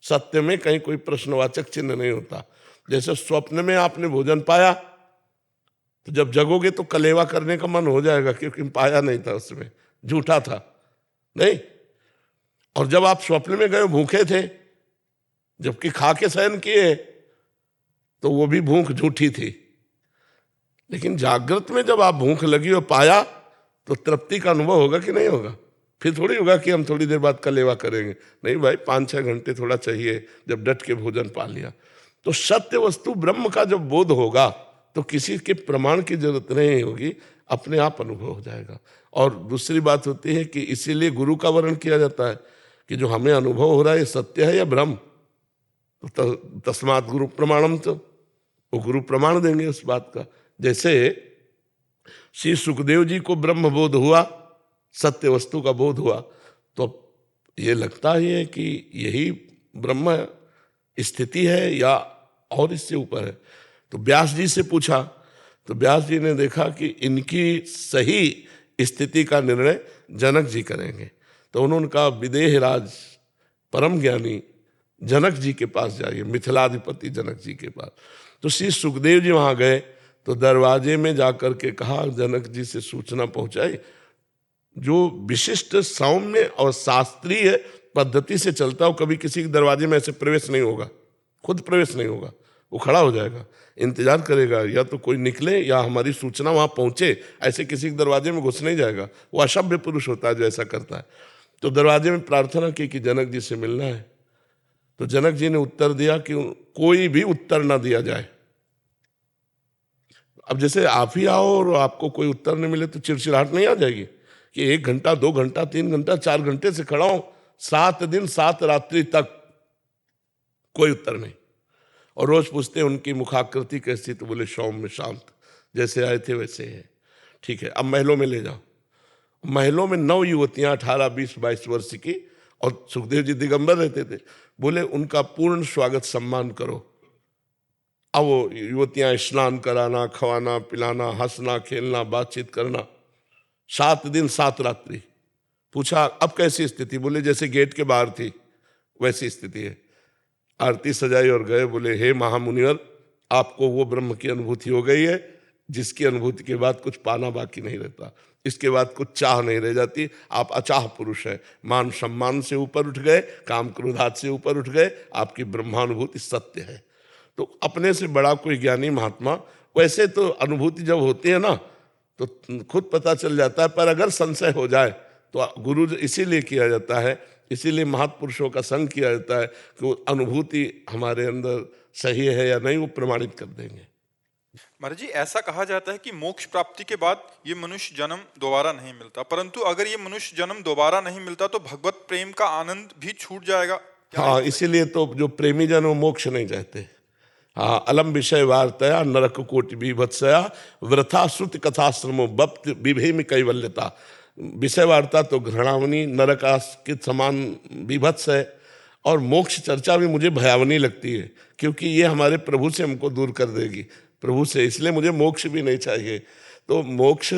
सत्य में कहीं कोई प्रश्नवाचक चिन्ह नहीं होता। जैसे स्वप्न में आपने भोजन पाया तो जब जगोगे तो कलेवा करने का मन हो जाएगा, क्योंकि पाया नहीं था, उसमें झूठा था नहीं। और जब आप स्वप्न में गए भूखे थे, जबकि खा के शयन किए, तो वो भी भूख झूठी थी। लेकिन जागृत में जब आप भूख लगी और पाया तो तृप्ति का अनुभव होगा कि नहीं होगा? फिर थोड़ी होगा कि हम थोड़ी देर बाद कलेवा करेंगे, नहीं भाई 5-6 घंटे थोड़ा चाहिए जब डट के भोजन पा लिया। तो सत्य वस्तु ब्रह्म का जब बोध होगा तो किसी के प्रमाण की जरूरत नहीं होगी, अपने आप अनुभव हो जाएगा। और दूसरी बात होती है कि इसीलिए गुरु का वर्णन किया जाता है कि जो हमें अनुभव हो रहा है ये सत्य है या भ्रम, तो तस्मात् गुरु प्रमाणम, तो वो गुरु प्रमाण देंगे उस बात का। जैसे श्री सुखदेव जी को ब्रह्म बोध हुआ, सत्य वस्तु का बोध हुआ, तो ये लगता ही है कि यही ब्रह्म स्थिति है या और इससे ऊपर है। तो व्यास जी से पूछा तो व्यास जी ने देखा कि इनकी सही स्थिति का निर्णय जनक जी करेंगे। तो उन्होंने कहा विदेह राज परम ज्ञानी जनक जी के पास जाइए, मिथिलाधिपति जनक जी के पास। तो श्री सुखदेव जी वहाँ गए तो दरवाजे में जाकर के कहा, जनक जी से सूचना पहुंचाई, जो विशिष्ट सौम्य और शास्त्रीय पद्धति से चलता हो, कभी किसी के दरवाजे में ऐसे प्रवेश नहीं होगा, खुद प्रवेश नहीं होगा, वो खड़ा हो जाएगा, इंतजार करेगा या तो कोई निकले या हमारी सूचना वहां पहुंचे, ऐसे किसी के दरवाजे में घुस नहीं जाएगा। वो असभ्य पुरुष होता है जो ऐसा करता है। तो दरवाजे में प्रार्थना की कि जनक जी से मिलना है। तो जनक जी ने उत्तर दिया कि कोई भी उत्तर ना दिया जाए। अब जैसे आप ही आओ और आपको कोई उत्तर नहीं मिले तो चिड़चिड़ाहट नहीं आ जाएगी कि 1 घंटा 2 घंटा 3 घंटा 4 घंटे से खड़ा हूं, 7 दिन 7 रात्रि तक कोई उत्तर नहीं। और रोज पूछते हैं उनकी मुखाकृति कैसी, तो बोले सौम्य शांत, जैसे आए थे वैसे है। ठीक है, अब महलों में ले जाओ। महलों में 9 युवतियां 18, 20, 22 वर्ष की, और सुखदेव जी दिगंबर रहते थे। बोले उनका पूर्ण स्वागत सम्मान करो। अब वो युवतियां स्नान कराना, खवाना पिलाना, हंसना खेलना, बातचीत करना, 7 दिन 7 रात्रि। पूछा अब कैसी स्थिति? बोले जैसे गेट के बाहर थी वैसी स्थिति है। आरती सजाई और गए। बोले हे महामुनिवर, आपको वो ब्रह्म की अनुभूति हो गई है जिसकी अनुभूति के बाद कुछ पाना बाकी नहीं रहता, इसके बाद कुछ चाह नहीं रह जाती। आप अचाह पुरुष है, मान सम्मान से ऊपर उठ गए, काम क्रोधात से ऊपर उठ गए, आपकी ब्रह्मानुभूति सत्य है। तो अपने से बड़ा कोई ज्ञानी महात्मा, वैसे तो अनुभूति जब होती है ना तो खुद पता चल जाता है, पर अगर संशय हो जाए तो गुरु इसीलिए किया जाता है, इसीलिए महापुरुषों का संग किया जाता है कि वो अनुभूति हमारे अंदर सही है या नहीं वो प्रमाणित कर देंगे। महाराज जी, ऐसा कहा जाता है कि मोक्ष प्राप्ति के बाद ये मनुष्य जन्म दोबारा नहीं मिलता, परंतु अगर ये मनुष्य जन्म दोबारा नहीं मिलता तो भगवत प्रेम का आनंद भी छूट जाएगा। हाँ, इसीलिए तो जो प्रेमी जन वो मोक्ष नहीं चाहते। हाँ, अलम विषय वार्तया नरक कोटि बीभत्सया वृथा श्रुति कथाश्रमो बप्त विभेम कैवल्यता। विषय वार्ता तो घृणावनी नरकास के समान बीभत्स है, और मोक्ष चर्चा भी मुझे भयावनी लगती है, क्योंकि ये हमारे प्रभु से हमको दूर कर देगी, प्रभु से। इसलिए मुझे मोक्ष भी नहीं चाहिए। तो मोक्ष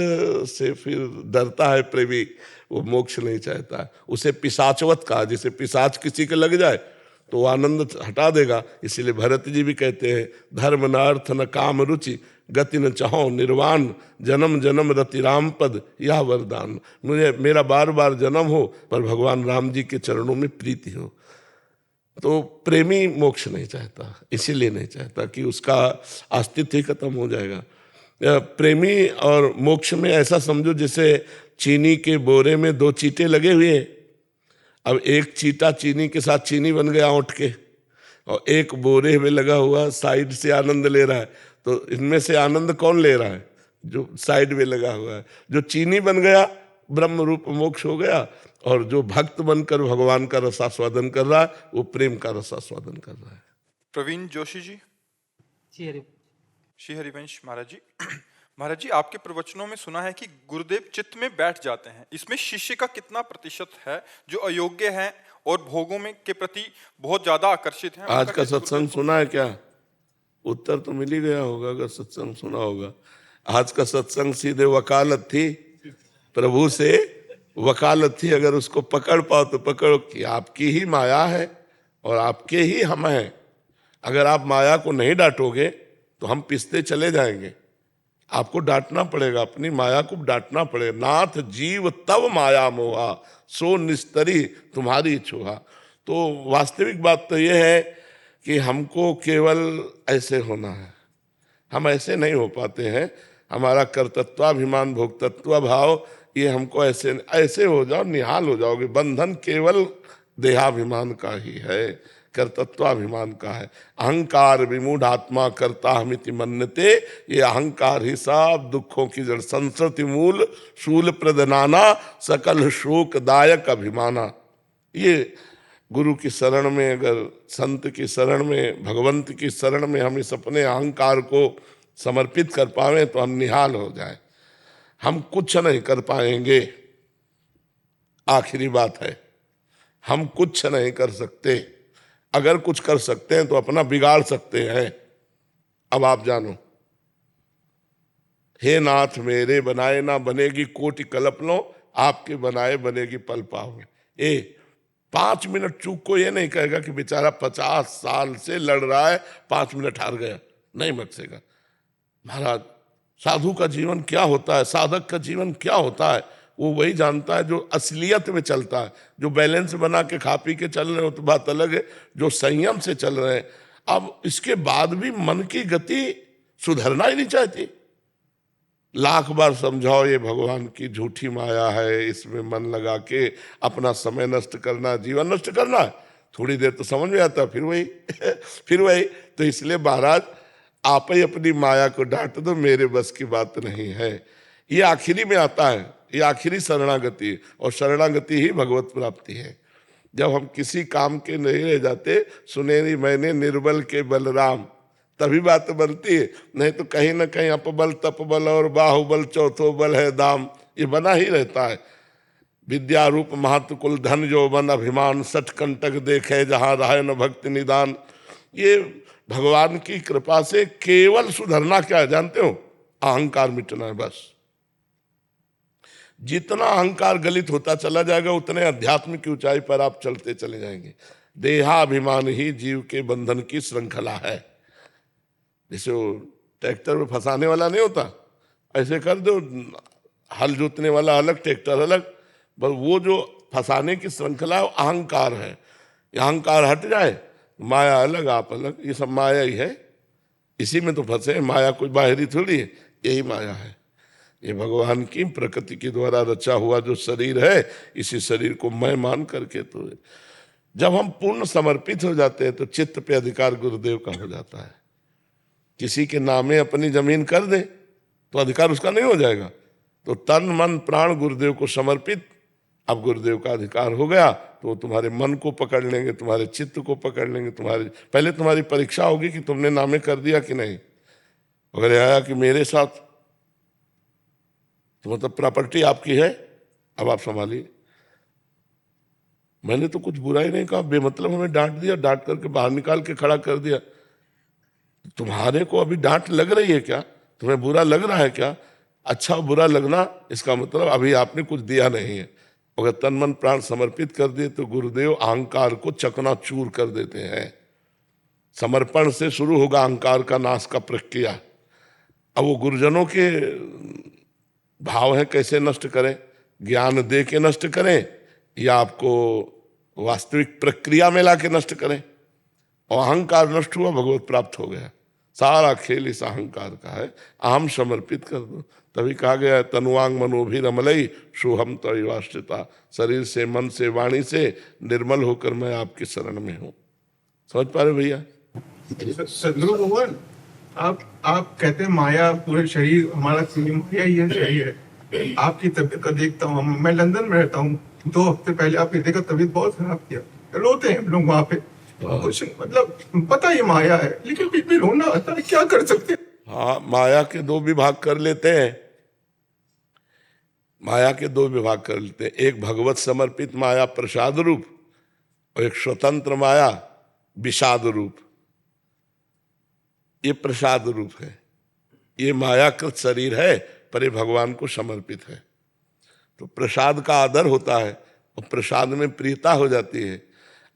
से फिर डरता है प्रेमी, वो मोक्ष नहीं चाहता। उसे पिशाचवत कहा, जैसे पिशाच किसी के लग जाए तो आनंद हटा देगा। इसीलिए भरत जी भी कहते हैं धर्म न अर्थ न काम रुचि गति न चाहो निर्वाण जन्म जन्म रति राम पद यह वरदान। मुझे मेरा बार बार जन्म हो पर भगवान राम जी के चरणों में प्रीति हो। तो प्रेमी मोक्ष नहीं चाहता, इसीलिए नहीं चाहता कि उसका अस्तित्व ही खत्म हो जाएगा। प्रेमी और मोक्ष में ऐसा समझो जैसे चीनी के बोरे में 2 चींटे लगे हुए हैं। अब एक चींटा चीनी के साथ चीनी बन गया उठ के, और एक बोरे में लगा हुआ साइड से आनंद ले रहा है। तो इनमें से आनंद कौन ले रहा है? जो साइड में लगा हुआ है। जो चीनी बन गया ब्रह्म रूप मोक्ष हो गया, और जो भक्त बनकर भगवान का रसास्वादन कर रहा है वो प्रेम का रसास्वादन कर रहा है। प्रवीण जोशी जी। श्री हरिवंश महाराज जी। महाराज जी, आपके प्रवचनों में सुना है कि गुरुदेव चित्त में बैठ जाते हैं। इसमें शिष्य का कितना प्रतिशत है जो अयोग्य है और भोगों में के प्रति बहुत ज्यादा आकर्षित है? आज का सत्संग सुना है क्या? उत्तर तो मिल ही गया होगा अगर सत्संग सुना होगा। आज का सत्संग सीधे वकालत थी, प्रभु से वकालत थी, अगर उसको पकड़ पाओ तो पकड़ो कि आपकी ही माया है और आपके ही हम हैं। अगर आप माया को नहीं डांटोगे तो हम पिसते चले जाएंगे। आपको डांटना पड़ेगा, अपनी माया को डांटना पड़ेगा। नाथ जीव तब माया मोहा, सो निस्तरी तुम्हारी छुहा। तो वास्तविक बात तो यह है कि हमको केवल ऐसे होना है। हम ऐसे नहीं हो पाते हैं। हमारा कर्तृत्वाभिमान, भोक्तत्व भाव, ये हमको ऐसे ऐसे हो जाओ, निहाल हो जाओगे। बंधन केवल देहाभिमान का ही है, कर्तृत्वाभिमान का है। अहंकार विमूढ़ आत्मा कर्ता हमिति मन्यते, ये अहंकार ही सब दुखों की जड़। संस्कृति मूल शूल प्रदनाना, सकल शोकदायक अभिमाना। ये गुरु की शरण में, अगर संत की शरण में, भगवंत की शरण में हम इस अपने अहंकार को समर्पित कर पावे तो हम निहाल हो जाए। हम कुछ नहीं कर पाएंगे, आखिरी बात है, हम कुछ नहीं कर सकते। अगर कुछ कर सकते हैं तो अपना बिगाड़ सकते हैं। अब आप जानो, हे नाथ मेरे बनाए ना बनेगी कोटि कल्पनो, आपके बनाए बनेगी पल पाओ। 5 मिनट चूक को ये नहीं कहेगा कि बेचारा 50 साल से लड़ रहा है, 5 मिनट हार गया, नहीं बख्शेगा। महाराज, साधु का जीवन क्या होता है, साधक का जीवन क्या होता है, वो वही जानता है जो असलियत में चलता है। जो बैलेंस बना के खा पी के चल रहे हो तो बात अलग है, जो संयम से चल रहे हैं। अब इसके बाद भी मन की गति सुधरना ही नहीं चाहती। लाख बार समझाओ ये भगवान की झूठी माया है, इसमें मन लगा के अपना समय नष्ट करना, जीवन नष्ट करना है। थोड़ी देर तो समझ में आता, फिर वही फिर वही। तो इसलिए महाराज, आप ही अपनी माया को डांट दो, मेरे बस की बात नहीं है। ये आखिरी में आता है, ये आखिरी शरणागति है, और शरणागति ही भगवत प्राप्ति है। जब हम किसी काम के नहीं रह जाते, सुनेरी मैंने निर्बल के बलराम, तभी बात बनती है। नहीं तो कहीं ना कहीं अपबल तपबल और बाहुबल चौथो बल है दाम, ये बना ही रहता है। विद्या रूप महत्व कुल धन यौवन अभिमान, सठ कंटक देखे जहां रहे न भक्ति निदान। ये भगवान की कृपा से केवल सुधरना क्या है जानते हो? अहंकार मिटना है बस। जितना अहंकार गलित होता चला जाएगा उतने अध्यात्म की ऊंचाई पर आप चलते चले जाएंगे। देहाभिमान ही जीव के बंधन की श्रृंखला है। जैसे वो ट्रैक्टर में फंसाने वाला नहीं होता, ऐसे कर दो, हल जोतने वाला अलग, ट्रैक्टर अलग। बस वो जो फंसाने की श्रृंखला है वो अहंकार है। ये अहंकार हट जाए, माया अलग आप अलग, ये सब माया ही है। इसी में तो फंसे। माया कोई बाहरी थोड़ी है, यही माया है। ये भगवान की प्रकृति के द्वारा रचा हुआ जो शरीर है, इसी शरीर को मैं मान करके, तो जब हम पूर्ण समर्पित हो जाते हैं तो चित्त पे अधिकार गुरुदेव का हो जाता है। किसी के नामे अपनी जमीन कर दे तो अधिकार उसका नहीं हो जाएगा। तो तन मन प्राण गुरुदेव को समर्पित, अब गुरुदेव का अधिकार हो गया तो तुम्हारे मन को पकड़ लेंगे, तुम्हारे चित्त को पकड़ लेंगे। पहले तुम्हारी परीक्षा होगी कि तुमने नामे कर दिया कि नहीं। अगर आया कि मेरे साथ, तो मतलब प्रॉपर्टी आपकी है, अब आप संभालिए। मैंने तो कुछ बुरा ही नहीं कहा, बेमतलब हमें डांट दिया, डांट करके बाहर निकाल के खड़ा कर दिया। तुम्हारे को अभी डांट लग रही है क्या? तुम्हें बुरा लग रहा है क्या? अच्छा बुरा लगना इसका मतलब अभी आपने कुछ दिया नहीं है। अगर तन मन प्राण समर्पित कर दिए तो गुरुदेव अहंकार को चकनाचूर कर देते हैं। समर्पण से शुरू होगा अहंकार का नाश का प्रक्रिया। अब वो गुरुजनों के भाव है, कैसे नष्ट करें? ज्ञान दे के नष्ट करें या आपको वास्तविक प्रक्रिया में ला के नष्ट करें? और अहंकार नष्ट हुआ, भगवत प्राप्त हो गया। सारा खेल इस अहंकार का है। अहम समर्पित कर दो। तभी कहा गया है, तनुवांग मनोभिरमलई सोहम तयवाश्रिता। शरीर से, मन से, वाणी से निर्मल होकर मैं आपकी शरण में हूँ। समझ पा रहे भैया? सदगुरु भगवान, आप कहते हैं माया पूरे शरीर हमारा माया ही है, शरीर है। आपकी तबीयत का देखता हूँ, मैं लंदन में रहता हूँ। 2 हफ्ते पहले आपने देखा, तबीयत बहुत खराब किया, रोते हैं हम लोग वहां पे। कुछ मतलब पता ही माया है, लेकिन फिर भी रोना आता है, क्या कर सकते हैं? हाँ, माया के 2 विभाग कर लेते हैं। माया के 2 विभाग कर लेते हैं। एक भगवत समर्पित माया प्रसाद रूप, और एक स्वतंत्र माया विषाद रूप। ये प्रसाद रूप है, ये मायाकृत शरीर है पर ये भगवान को समर्पित है। तो प्रसाद का आदर होता है और प्रसाद में प्रियता हो जाती है।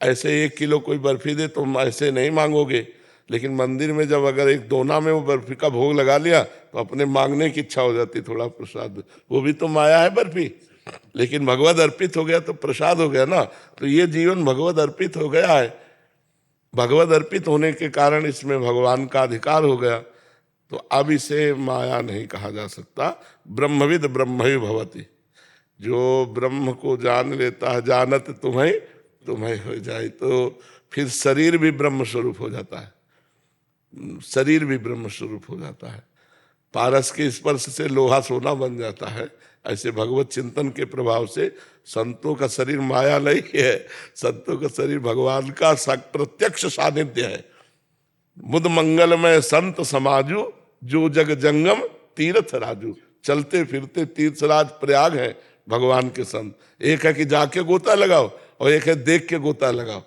ऐसे 1 किलो कोई बर्फी दे तुम ऐसे नहीं मांगोगे, लेकिन मंदिर में जब अगर 1 दोना में वो बर्फी का भोग लगा लिया तो अपने मांगने की इच्छा हो जाती थोड़ा प्रसाद, वो भी तो माया है बर्फी, लेकिन भगवत अर्पित हो गया तो प्रसाद हो गया ना। तो ये जीवन भगवत अर्पित हो गया है, भगवत अर्पित होने के कारण इसमें भगवान का अधिकार हो गया, तो अब इसे माया नहीं कहा जा सकता। ब्रह्मविद ब्रह्मैव भवति, जो ब्रह्म को जान लेता है, जानत तुम्हें तुम्हें हो जाए, तो फिर शरीर भी ब्रह्म स्वरूप हो जाता है, शरीर भी ब्रह्म स्वरूप हो जाता है। पारस के स्पर्श से लोहा सोना बन जाता है, ऐसे भगवत चिंतन के प्रभाव से संतों का शरीर माया नहीं है, संतों का शरीर भगवान का प्रत्यक्ष सानिध्य है। बुध मंगलमय संत समाजू, जो जग जंगम तीर्थ राजू। चलते फिरते तीर्थराज प्रयाग है भगवान के संत। एक है कि जाके गोता लगाओ और एक है देख के गोता लगाओ।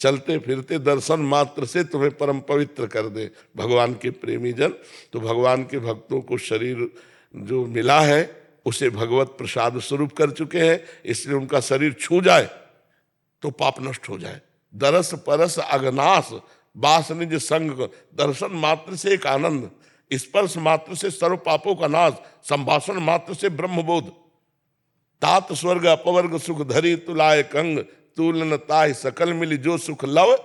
चलते फिरते दर्शन मात्र से तुम्हें परम पवित्र कर दे भगवान के प्रेमी जन। तो भगवान के भक्तों को शरीर जो मिला है उसे भगवत प्रसाद स्वरूप कर चुके हैं, इसलिए उनका शरीर छू जाए तो पाप नष्ट हो जाए। दरस परस अगनाश बास निज संग, दर्शन मात्र से एक आनंद, स्पर्श मात्र से सर्व पापों का नाश, संभाषण मात्र से ब्रह्मबोध। तात स्वर्ग अपवर्ग सुख धरी तुलाय कंग, तुलन ताय सकल मिली जो सुख लव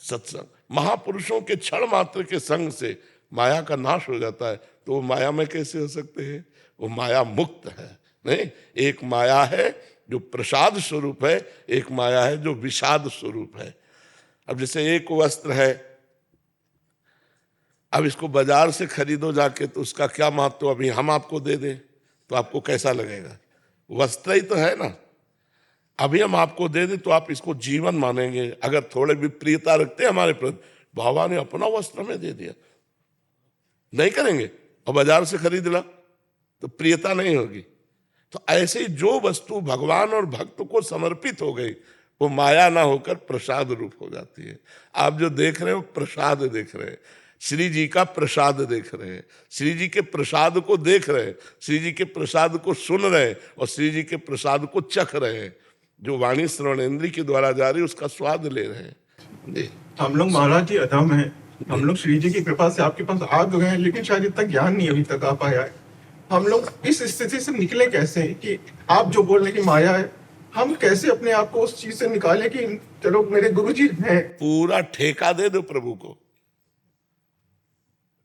सत्संग। महापुरुषों के क्षण मात्र के संग से माया का नाश हो जाता है। तो वो माया में कैसे हो सकते हैं? वो माया मुक्त है। नहीं, एक माया है जो प्रसाद स्वरूप है, एक माया है जो विषाद स्वरूप है। अब जैसे एक वस्त्र है, अब इसको बाजार से खरीदो जाके तो उसका क्या महत्व अभी हम आपको दे दें तो आपको कैसा लगेगा? वस्त्र ही तो है ना। अभी हम आपको दे दें तो आप इसको जीवन मानेंगे। अगर थोड़े भी प्रियता रखते हैं हमारे प्रति, बाबा ने अपना वस्त्र में दे दिया, नहीं करेंगे। और बाजार से खरीद ला तो प्रियता नहीं होगी। तो ऐसे ही जो वस्तु भगवान और भक्त को समर्पित हो गई वो माया ना होकर प्रसाद रूप हो जाती है। आप जो देख रहे हो प्रसाद देख रहे हैं, श्री जी का प्रसाद देख रहे हैं, श्री जी के प्रसाद को देख रहे हैं, श्री जी के प्रसाद को सुन रहे हैं और श्री जी के प्रसाद को चख रहे हैं। जो वाणी श्रवण इंद्री के द्वारा जा रही है उसका स्वाद ले रहे हैं। हम लोग महाराज जी अधम हैं, हम लोग श्री जी की कृपा से आपके पास आ गए हैं, लेकिन शायद इतना ज्ञान नहीं अभी तक आ पाया है। हम लोग इस स्थिति से निकले कैसे कि आप जो बोल रहे कि माया है, हम कैसे अपने आप को उस चीज से निकाले कि चलो मेरे गुरु जी हैं। पूरा ठेका दे दो प्रभु को।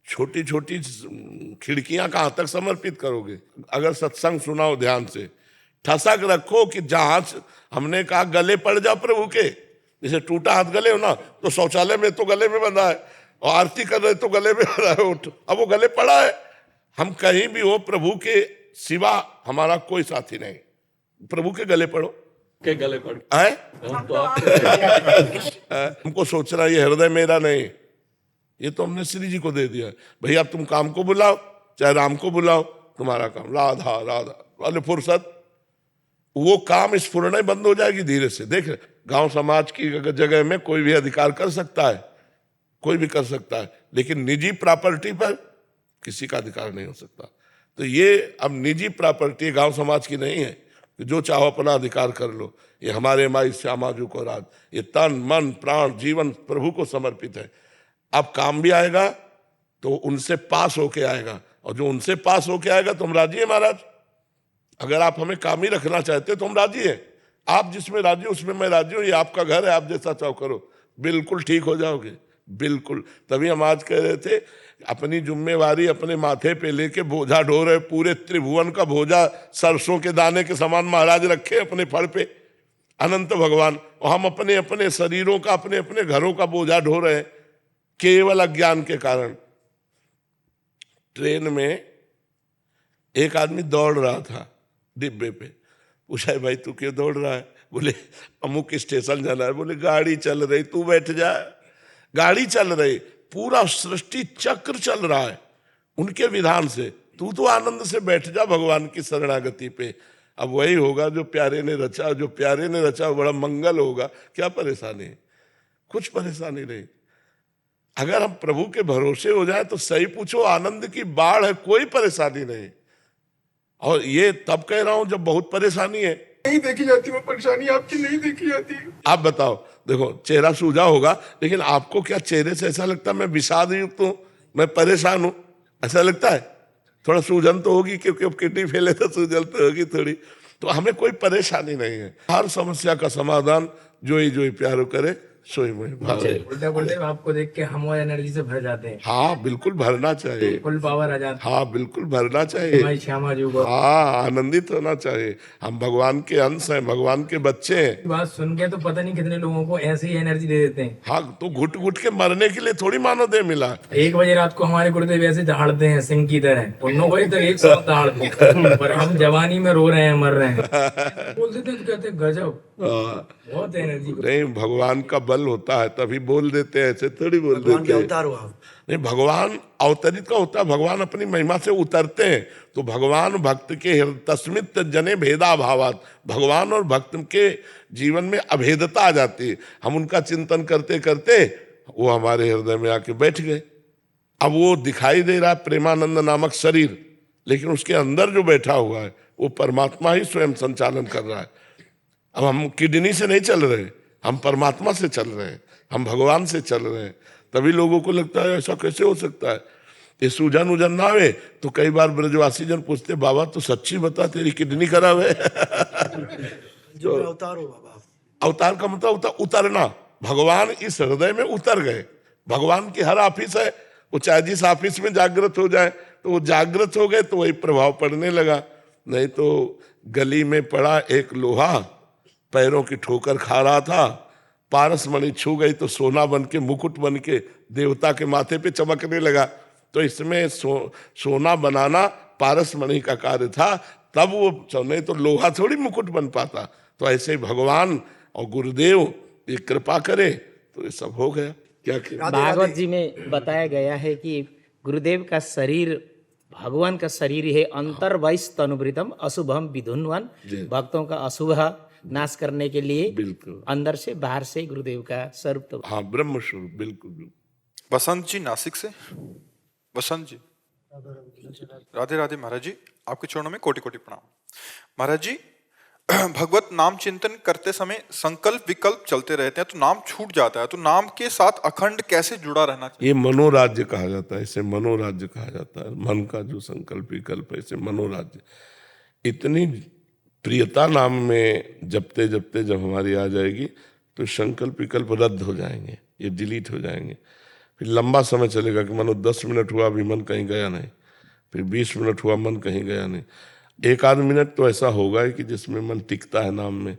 छोटी छोटी खिड़कियां कहां तक समर्पित करोगे? अगर सत्संग सुनाओ ध्यान से, ठसक रखो कि जहां हमने कहा गले पड़ जाओ प्रभु के, जैसे टूटा हाथ गले हो ना, तो शौचालय में तो गले में बंधा है और आरती कर रहे तो गले में बंधा है, अब वो गले पड़ा है। हम कहीं भी हो प्रभु के सिवा हमारा कोई साथी नहीं, प्रभु के गले पड़ो के गले पड़ है। हम तो आप हमको सोचना ये हृदय मेरा नहीं, ये तो हमने श्री जी को दे दिया। भैया तुम काम को बुलाओ चाहे राम को बुलाओ, तुम्हारा काम राधा राधा वाले फुर्सत, वो काम स्फुरना बंद हो जाएगी धीरे से। देख गांव समाज की जगह में कोई भी अधिकार कर सकता है, कोई भी कर सकता है, लेकिन निजी प्रॉपर्टी पर किसी का अधिकार नहीं हो सकता। तो ये अब निजी प्रॉपर्टी गांव समाज की नहीं है कि जो चाहो अपना अधिकार कर लो। ये हमारे माई श्यामा जी को राज, ये तन मन प्राण जीवन प्रभु को समर्पित है। अब काम भी आएगा तो उनसे पास होके आएगा, और जो उनसे पास होके आएगा तो हम राजी है महाराज। अगर आप हमें काम ही रखना चाहते तो हम राजी हैं। आप जिसमें राजी हो उसमें मैं राजी हूँ, ये आपका घर है, आप जैसा चाहो करो, बिल्कुल ठीक हो जाओगे बिल्कुल। तभी हम आज कह रहे थे अपनी जिम्मेवारी अपने माथे पे लेके बोझा ढो रहे, पूरे त्रिभुवन का बोझा सरसों के दाने के समान महाराज रखे अपने फड़ पे अनंत भगवान, और हम अपने अपने शरीरों का अपने अपने घरों का बोझा ढो रहे हैं केवल अज्ञान के कारण। ट्रेन में एक आदमी दौड़ रहा था डिब्बे पे, पूछा भाई तू क्यों दौड़ रहा है? बोले अमुक स्टेशन जाना है। बोले गाड़ी चल रही, तू बैठ जा। गाड़ी चल रही, पूरा सृष्टि चक्र चल रहा है उनके विधान से, तू तो आनंद से बैठ जा भगवान की शरणागति पे। अब वही होगा जो प्यारे ने रचा, जो प्यारे ने रचा बड़ा मंगल होगा। क्या परेशानी? कुछ परेशानी नहीं। अगर हम प्रभु के भरोसे हो जाए तो सही पूछो, आनंद की बाढ़ है, कोई परेशानी नहीं। और ये तब कह रहा हूं जब बहुत परेशानी है। नहीं देखी जाती, वो परेशानी आपकी नहीं देखी जाती। आप बताओ, देखो चेहरा सूझा होगा, लेकिन आपको क्या चेहरे से ऐसा लगता है मैं विषाद युक्त हूं, मैं परेशान हूं, ऐसा लगता है? थोड़ा सूजन तो होगी, क्योंकि अब किडनी फेल है तो सूजन तो होगी थोड़ी। तो हमें कोई परेशानी नहीं है। हर समस्या का समाधान जो ही प्यारो करे सोई मोहि भावे। उल्टा बोलते आपको देख के हम और एनर्जी से भर जाते हैं। हाँ बिल्कुल भरना चाहिए, फुल पावर आ जाता है। हाँ बिल्कुल भरना चाहिए, भाई श्यामा जी को हाँ आनंदित होना चाहिए। हम भगवान के अंश हैं, भगवान के बच्चे हैं। बात सुन के तो पता नहीं कितने लोगों को ऐसे ही एनर्जी दे देते हैं। हाँ तो घुट घुट के मरने के लिए थोड़ी मानव देह मिला। 1 बजे रात को हमारे गुरुदेव ऐसे दहाड़ते हैं सिंह की तरह, और 9 बजे तक एक साथ दहाड़ते हैं, पर हम जवानी में रो रहे हैं, मर रहे हैं। बोल देते हैं तो कहते हैं गजब, बहुत एनर्जी। नहीं, भगवान का बल होता है तभी बोल देते हैं, ऐसे थोड़ी बोल देते हैं। नहीं, भगवान अवतरित का होता है, भगवान अपनी महिमा से उतरते हैं। तो भगवान भक्त के तस्मित जने भेदा भावात, भगवान और भक्त के जीवन में अभेदता आ जाती है। हम उनका चिंतन करते करते वो हमारे हृदय में आके बैठ गए। अब वो दिखाई दे रहा है प्रेमानंद नामक शरीर, लेकिन उसके अंदर जो बैठा हुआ है वो परमात्मा ही स्वयं संचालन कर रहा है। अब हम किडनी से नहीं चल रहे, हम परमात्मा से चल रहे हैं, हम भगवान से चल रहे हैं। तभी लोगों को लगता है ऐसा कैसे हो सकता है, ये सूजन उजन ना आवे। तो कई बार ब्रजवासी जन पूछते, बाबा तो सच्ची बता तेरी किडनी खराब है। जो अवतार हो बाबा, अवतार का मतलब होता उतरना। भगवान इस हृदय में उतर गए। भगवान की हर ऑफिस है, वो चाहे जिस ऑफिस में जागृत हो जाए तो वो जागृत हो गए तो वही प्रभाव पड़ने लगा। नहीं तो गली में पड़ा एक लोहा पैरों की ठोकर खा रहा था, पारस मणि छू गई तो सोना बन के मुकुट बन के देवता के माथे पे चमकने लगा। तो इसमें सोना बनाना पारस मणि का कार्य था, तब वो, नहीं तो लोहा थोड़ी मुकुट बन पाता। तो ऐसे ही भगवान और गुरुदेव ये कृपा करे तो ये सब हो गया। क्या भागवत जी में बताया गया है कि गुरुदेव का शरीर भगवान का शरीर है, अंतर वैस तनुभृतम अशुभम विधुन्वन, भक्तों का अशुभ नाश करने के लिए बिल्कुल अंदर से बाहर से गुरुदेव का स्वरूप। तो हाँ ब्रह्म स्वरूप, बिल्कुल बिल्कुल। बसंत जी नासिक से, बसंत जी। राधे राधे महाराज जी, आपके चरणों में कोटि कोटि प्रणाम। महाराज जी, भगवत नाम चिंतन करते समय संकल्प विकल्प चलते रहते हैं तो नाम छूट जाता है, तो नाम के साथ अखंड कैसे जुड़ा रहना चाहिए? ये मनोराज्य कहा जाता है, इसे मनोराज्य कहा जाता है। मन का जो संकल्प विकल्प है इसे मनोराज्य। इतनी प्रियता नाम में जपते जपते जब हमारी आ जाएगी तो संकल्प विकल्प रद्द हो जाएंगे, ये डिलीट हो जाएंगे। फिर लंबा समय चलेगा कि मानो 10 मिनट हुआ अभी मन कहीं गया नहीं, फिर 20 मिनट हुआ मन कहीं गया नहीं। 1 आध मिनट तो ऐसा होगा कि जिसमें मन टिकता है नाम में,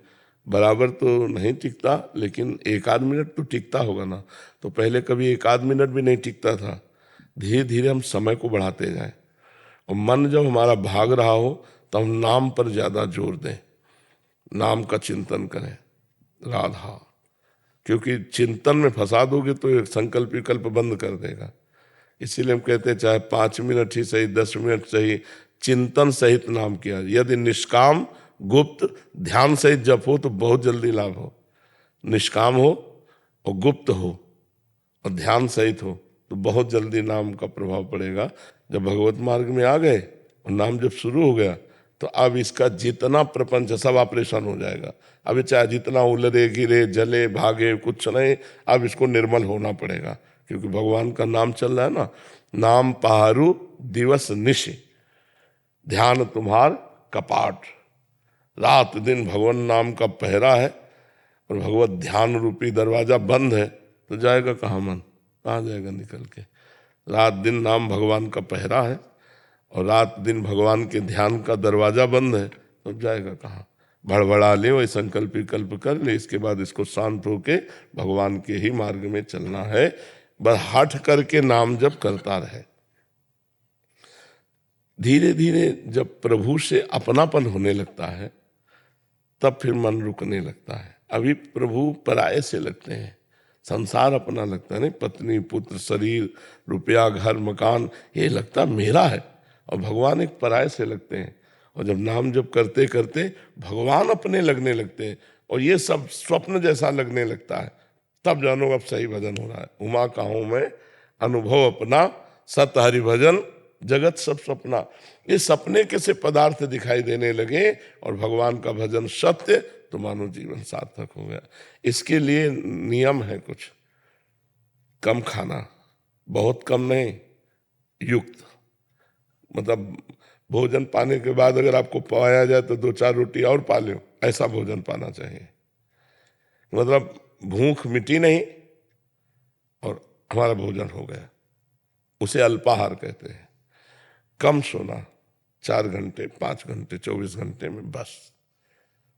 बराबर तो नहीं टिकता लेकिन 1 आध मिनट तो टिकता होगा ना। तो पहले कभी 1 आध मिनट भी नहीं टिकता था। धीरे धीरे हम समय को बढ़ाते जाएं और मन जब हमारा भाग रहा हो तो हम नाम पर ज़्यादा जोर दें, नाम का चिंतन करें, राधा। क्योंकि चिंतन में फंसा दोगे तो एक संकल्प विकल्प बंद कर देगा। इसीलिए हम कहते हैं चाहे 5 मिनट ही सही, 10 मिनट सही, चिंतन सहित नाम किया। यदि निष्काम गुप्त ध्यान सहित जप हो तो बहुत जल्दी लाभ हो। निष्काम हो और गुप्त हो और ध्यान सहित हो तो बहुत जल्दी नाम का प्रभाव पड़ेगा। जब भगवत मार्ग में आ गए और नाम जब शुरू हो गया तो अब इसका जितना प्रपंच सब ऑपरेशन हो जाएगा। अब चाहे जितना उलरे गिरे जले भागे कुछ नहीं, अब इसको निर्मल होना पड़ेगा। क्योंकि भगवान का नाम चल रहा है ना, नाम पहारू दिवस निशि, ध्यान तुम्हार कपाट। रात दिन भगवान नाम का पहरा है और भगवत ध्यान रूपी दरवाजा बंद है तो जाएगा कहाँ मन, कहाँ जाएगा निकल के। रात दिन नाम भगवान का पहरा है और रात दिन भगवान के ध्यान का दरवाजा बंद है तो जाएगा कहाँ। भड़बड़ा ले, वही संकल्प विकल्प कर ले, इसके बाद इसको शांत होके भगवान के ही मार्ग में चलना है। बस हट करके नाम जप करता रहे। धीरे धीरे जब प्रभु से अपनापन होने लगता है तब फिर मन रुकने लगता है। अभी प्रभु पराये से लगते हैं, संसार अपना लगता है, नहीं पत्नी पुत्र शरीर रुपया घर मकान ये लगता मेरा है, और भगवान एक पराये से लगते हैं। और जब नाम जप करते करते भगवान अपने लगने लगते हैं और ये सब स्वप्न जैसा लगने लगता है, तब जानो अब सही भजन हो रहा है। उमा कहूँ मैं अनुभव अपना, सत हरि भजन जगत सब सपना, ये सपने के से पदार्थ दिखाई देने लगे और भगवान का भजन सत्य, तो मानो जीवन सार्थक हो गया। इसके लिए नियम है कुछ, कम खाना, बहुत कम नहीं, युक्त, मतलब भोजन पाने के बाद अगर आपको पाया जाए तो 2-4 रोटी और पा लो, ऐसा भोजन पाना चाहिए। मतलब भूख मिटी नहीं और हमारा भोजन हो गया, उसे अल्पाहार कहते हैं। कम सोना, 4 घंटे, 5 घंटे, 24 घंटे में बस,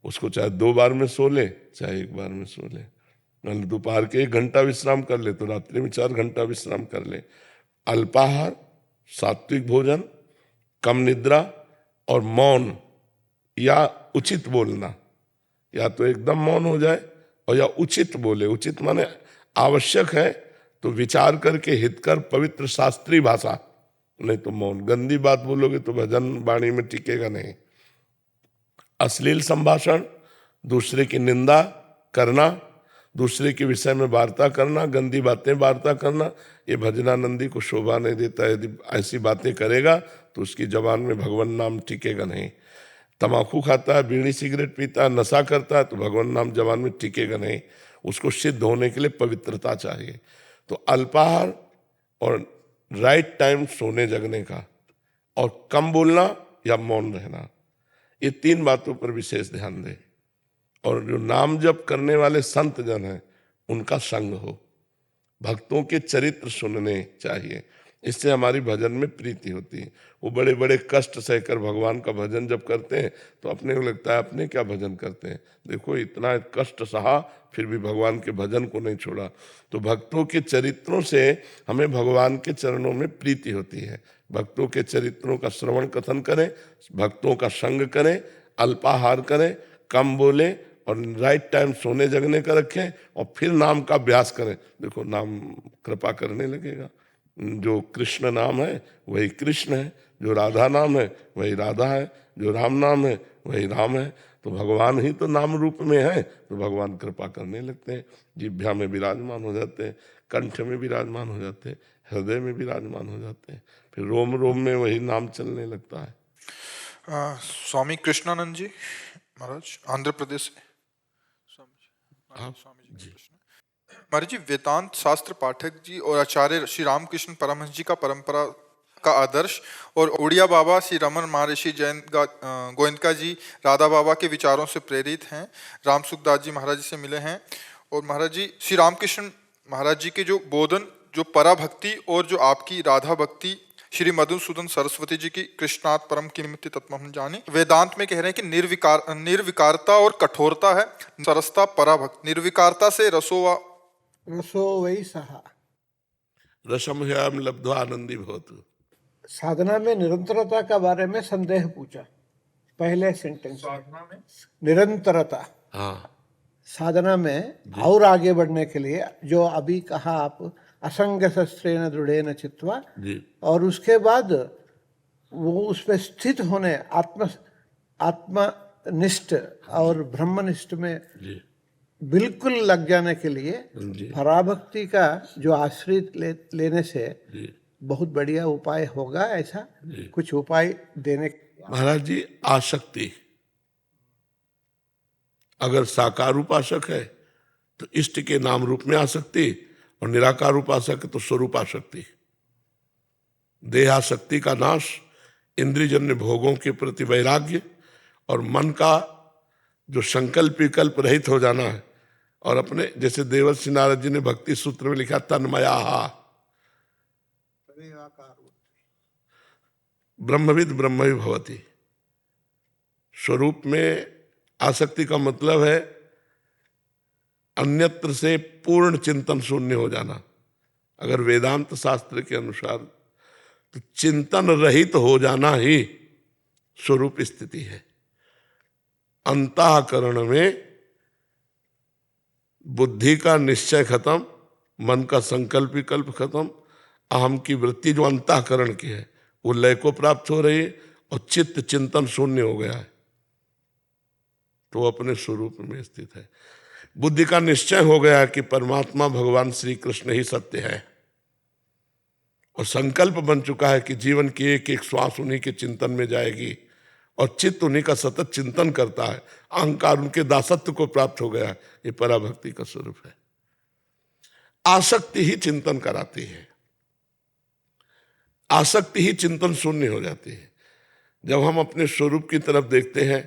उसको चाहे 2 बार में सो ले, चाहे 1 बार में सो ले। मतलब दोपहर के 1 घंटा विश्राम कर ले तो रात्रि में 4 घंटा विश्राम कर ले। अल्पाहार, सात्विक भोजन, कम निद्रा और मौन या उचित बोलना, या तो एकदम मौन हो जाए और या उचित बोले। उचित माने आवश्यक है तो विचार करके हितकर पवित्र शास्त्रीय भाषा, नहीं तो मौन। गंदी बात बोलोगे तो भजन वाणी में टिकेगा नहीं। अश्लील संभाषण, दूसरे की निंदा करना, दूसरे के विषय में वार्ता करना, गंदी बातें वार्ता करना, ये भजनानंदी को शोभा नहीं देता। यदि ऐसी बातें करेगा तो उसकी जबान में भगवान नाम टिकेगा नहीं। तम्बाकू खाता है, बीड़ी सिगरेट पीता है, नशा करता है, तो भगवान नाम जबान में टिकेगा नहीं। उसको सिद्ध होने के लिए पवित्रता चाहिए। तो अल्पाहार और राइट टाइम सोने जगने का, और कम बोलना या मौन रहना, ये 3 बातों पर विशेष ध्यान दें। और जो नाम जप करने वाले संत जन हैं उनका संग हो, भक्तों के चरित्र सुनने चाहिए, इससे हमारी भजन में प्रीति होती है। वो बड़े बड़े कष्ट सहकर भगवान का भजन जब करते हैं तो अपने को लगता है अपने क्या भजन करते हैं, देखो इतना कष्ट सहा फिर भी भगवान के भजन को नहीं छोड़ा। तो भक्तों के चरित्रों से हमें भगवान के चरणों में प्रीति होती है। भक्तों के चरित्रों का श्रवण कथन करें, भक्तों का संग करें, अल्पाहार करें, कम बोले और राइट टाइम सोने जगने का रखें, और फिर नाम का अभ्यास करें। देखो नाम कृपा करने लगेगा। जो कृष्ण नाम है वही कृष्ण है, जो राधा नाम है वही राधा है, जो राम नाम है वही राम है। तो भगवान ही तो नाम रूप में है, तो भगवान कृपा करने लगते हैं, जिह्वा में विराजमान हो जाते हैं, कंठ में विराजमान हो जाते हैं, हृदय में विराजमान हो जाते हैं, फिर रोम रोम में वही नाम चलने लगता है। स्वामी कृष्णानंद जी महाराज, आंध्र प्रदेश से। स्वामी जी कृष्ण महाराज जी, वेदांत शास्त्र पाठक जी और आचार्य श्री रामकृष्ण परमहंस जी का परंपरा का आदर्श और उड़िया बाबा श्री रमन महर्षि जैन गोविंदका जी राधा बाबा के विचारों से प्रेरित हैं। राम सुखदास जी महाराज जी से मिले हैं। और महाराज जी, श्री रामकृष्ण महाराज जी के जो बोधन, जो पराभक्ति और जो आपकी राधा भक्ति, श्री मधुसूदन सरस्वती जी की कृष्णात् परम किमिति तत्व हम जाने, वेदांत में कह रहे हैं कि निर्विकारता और कठोरता है सरसता पराभक्ति। निर्विकारता से रसो वै सहा, रसम ह्याम लब्ध्वा आनंदी भवतु। साधना में निरंतरता का बारे में संदेह पूछा पहले सेंटेंस। साधना में निरंतरता, हाँ, साधना में और आगे बढ़ने के लिए जो अभी कहा आप, असंग शस्त्रेण दृढ़ेन चित्वा, और उसके बाद वो उस पर स्थित होने, आत्मनिष्ठ और ब्रह्मनिष्ठ में बिल्कुल लग जाने के लिए पराभक्ति का जो आश्रित लेने से बहुत बढ़िया उपाय होगा। ऐसा कुछ उपाय देने। महाराज जी, आसक्ति अगर साकार उपासक है तो इष्ट के नाम रूप में आसक्ति, और निराकार उपासक है तो स्वरूप आसक्ति। देहासक्ति का नाश, इंद्रियजन्य भोगों के प्रति वैराग्य, और मन का जो संकल्प विकल्प रहित हो जाना है। और अपने जैसे देवर्षि नारद जी ने भक्ति सूत्र में लिखा, तन्मया ब्रह्मविद ब्रह्मवि भवति। स्वरूप में आसक्ति का मतलब है अन्यत्र से पूर्ण चिंतन शून्य हो जाना। अगर वेदांत शास्त्र के अनुसार तो चिंतन रहित हो जाना ही स्वरूप स्थिति है। अंतःकरण में बुद्धि का निश्चय खत्म, मन का संकल्प विकल्प खत्म, अहम की वृत्ति जो अंतःकरण की है वो लय को प्राप्त हो रही है, और चित्त चिंतन शून्य हो गया है, तो वो अपने स्वरूप में स्थित है। बुद्धि का निश्चय हो गया कि परमात्मा भगवान श्री कृष्ण ही सत्य है, और संकल्प बन चुका है कि जीवन की एक एक श्वास उन्हीं के चिंतन में जाएगी, और चित्त उन्हीं का सतत चिंतन करता है, अहंकार उनके दासत्व को प्राप्त हो गया है। ये पराभक्ति का स्वरूप है। आसक्ति ही चिंतन कराती है, आसक्ति ही चिंतन शून्य हो जाती है। जब हम अपने स्वरूप की तरफ देखते हैं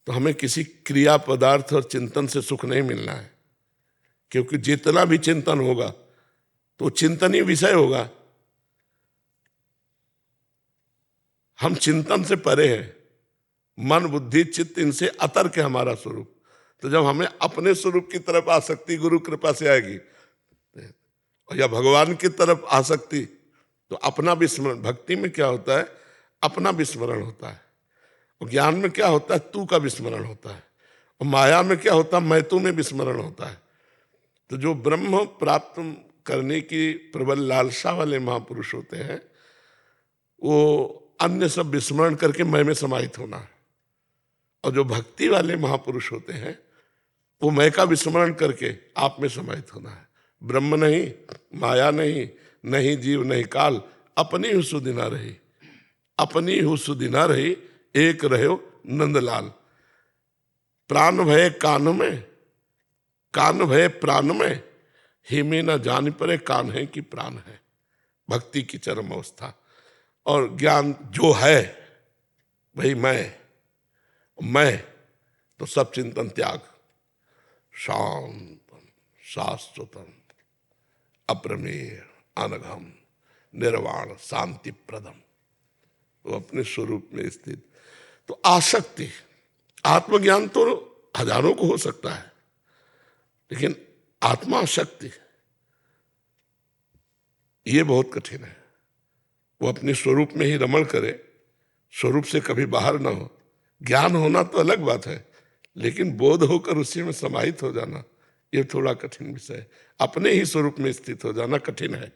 तो हमें किसी क्रिया पदार्थ और चिंतन से सुख नहीं मिलना है, क्योंकि जितना भी चिंतन होगा तो चिंतन ही विषय होगा। हम चिंतन से परे हैं, मन बुद्धि चित्त इनसे अतर्क है हमारा स्वरूप। तो जब हमें अपने स्वरूप की तरफ आसक्ति गुरु कृपा से आएगी, या भगवान की तरफ आसक्ति, तो अपना विस्मरण। भक्ति में क्या होता है? अपना विस्मरण होता है। और ज्ञान में क्या होता है? तू का विस्मरण होता है। और माया में क्या होता है? मैं तू में विस्मरण होता है। तो जो ब्रह्म प्राप्त करने की प्रबल लालसा वाले महापुरुष होते हैं, वो अन्य सब विस्मरण करके मैं में समाहित होना है। और जो भक्ति वाले महापुरुष होते हैं, वो मैं का विस्मरण करके आप में समाहित होना है। ब्रह्म नहीं, माया नहीं, नहीं जीव नहीं काल, अपनी हूँ सुदिना रही, अपनी हूँ सुदिना रही, एक रहो नंदलाल। प्राण भय कान में, कान भय प्राण में, ही में न जान पड़े कान है कि प्राण है। भक्ति की चरम अवस्था। और ज्ञान जो है भाई मैं तो सब चिंतन त्याग, शांत शाश्वतम अप्रमेय अनघम निर्वाण शांति प्रदम, तो अपने स्वरूप में स्थित। तो आसक्ति, आत्मज्ञान तो हजारों को हो सकता है, लेकिन आत्मा शक्ति ये बहुत कठिन है। वो अपने स्वरूप में ही रमण करे, स्वरूप से कभी बाहर ना हो। ज्ञान होना तो अलग बात है, लेकिन बोध होकर उसी में समाहित हो जाना ये थोड़ा कठिन विषय है। अपने ही स्वरूप में स्थित हो जाना कठिन है।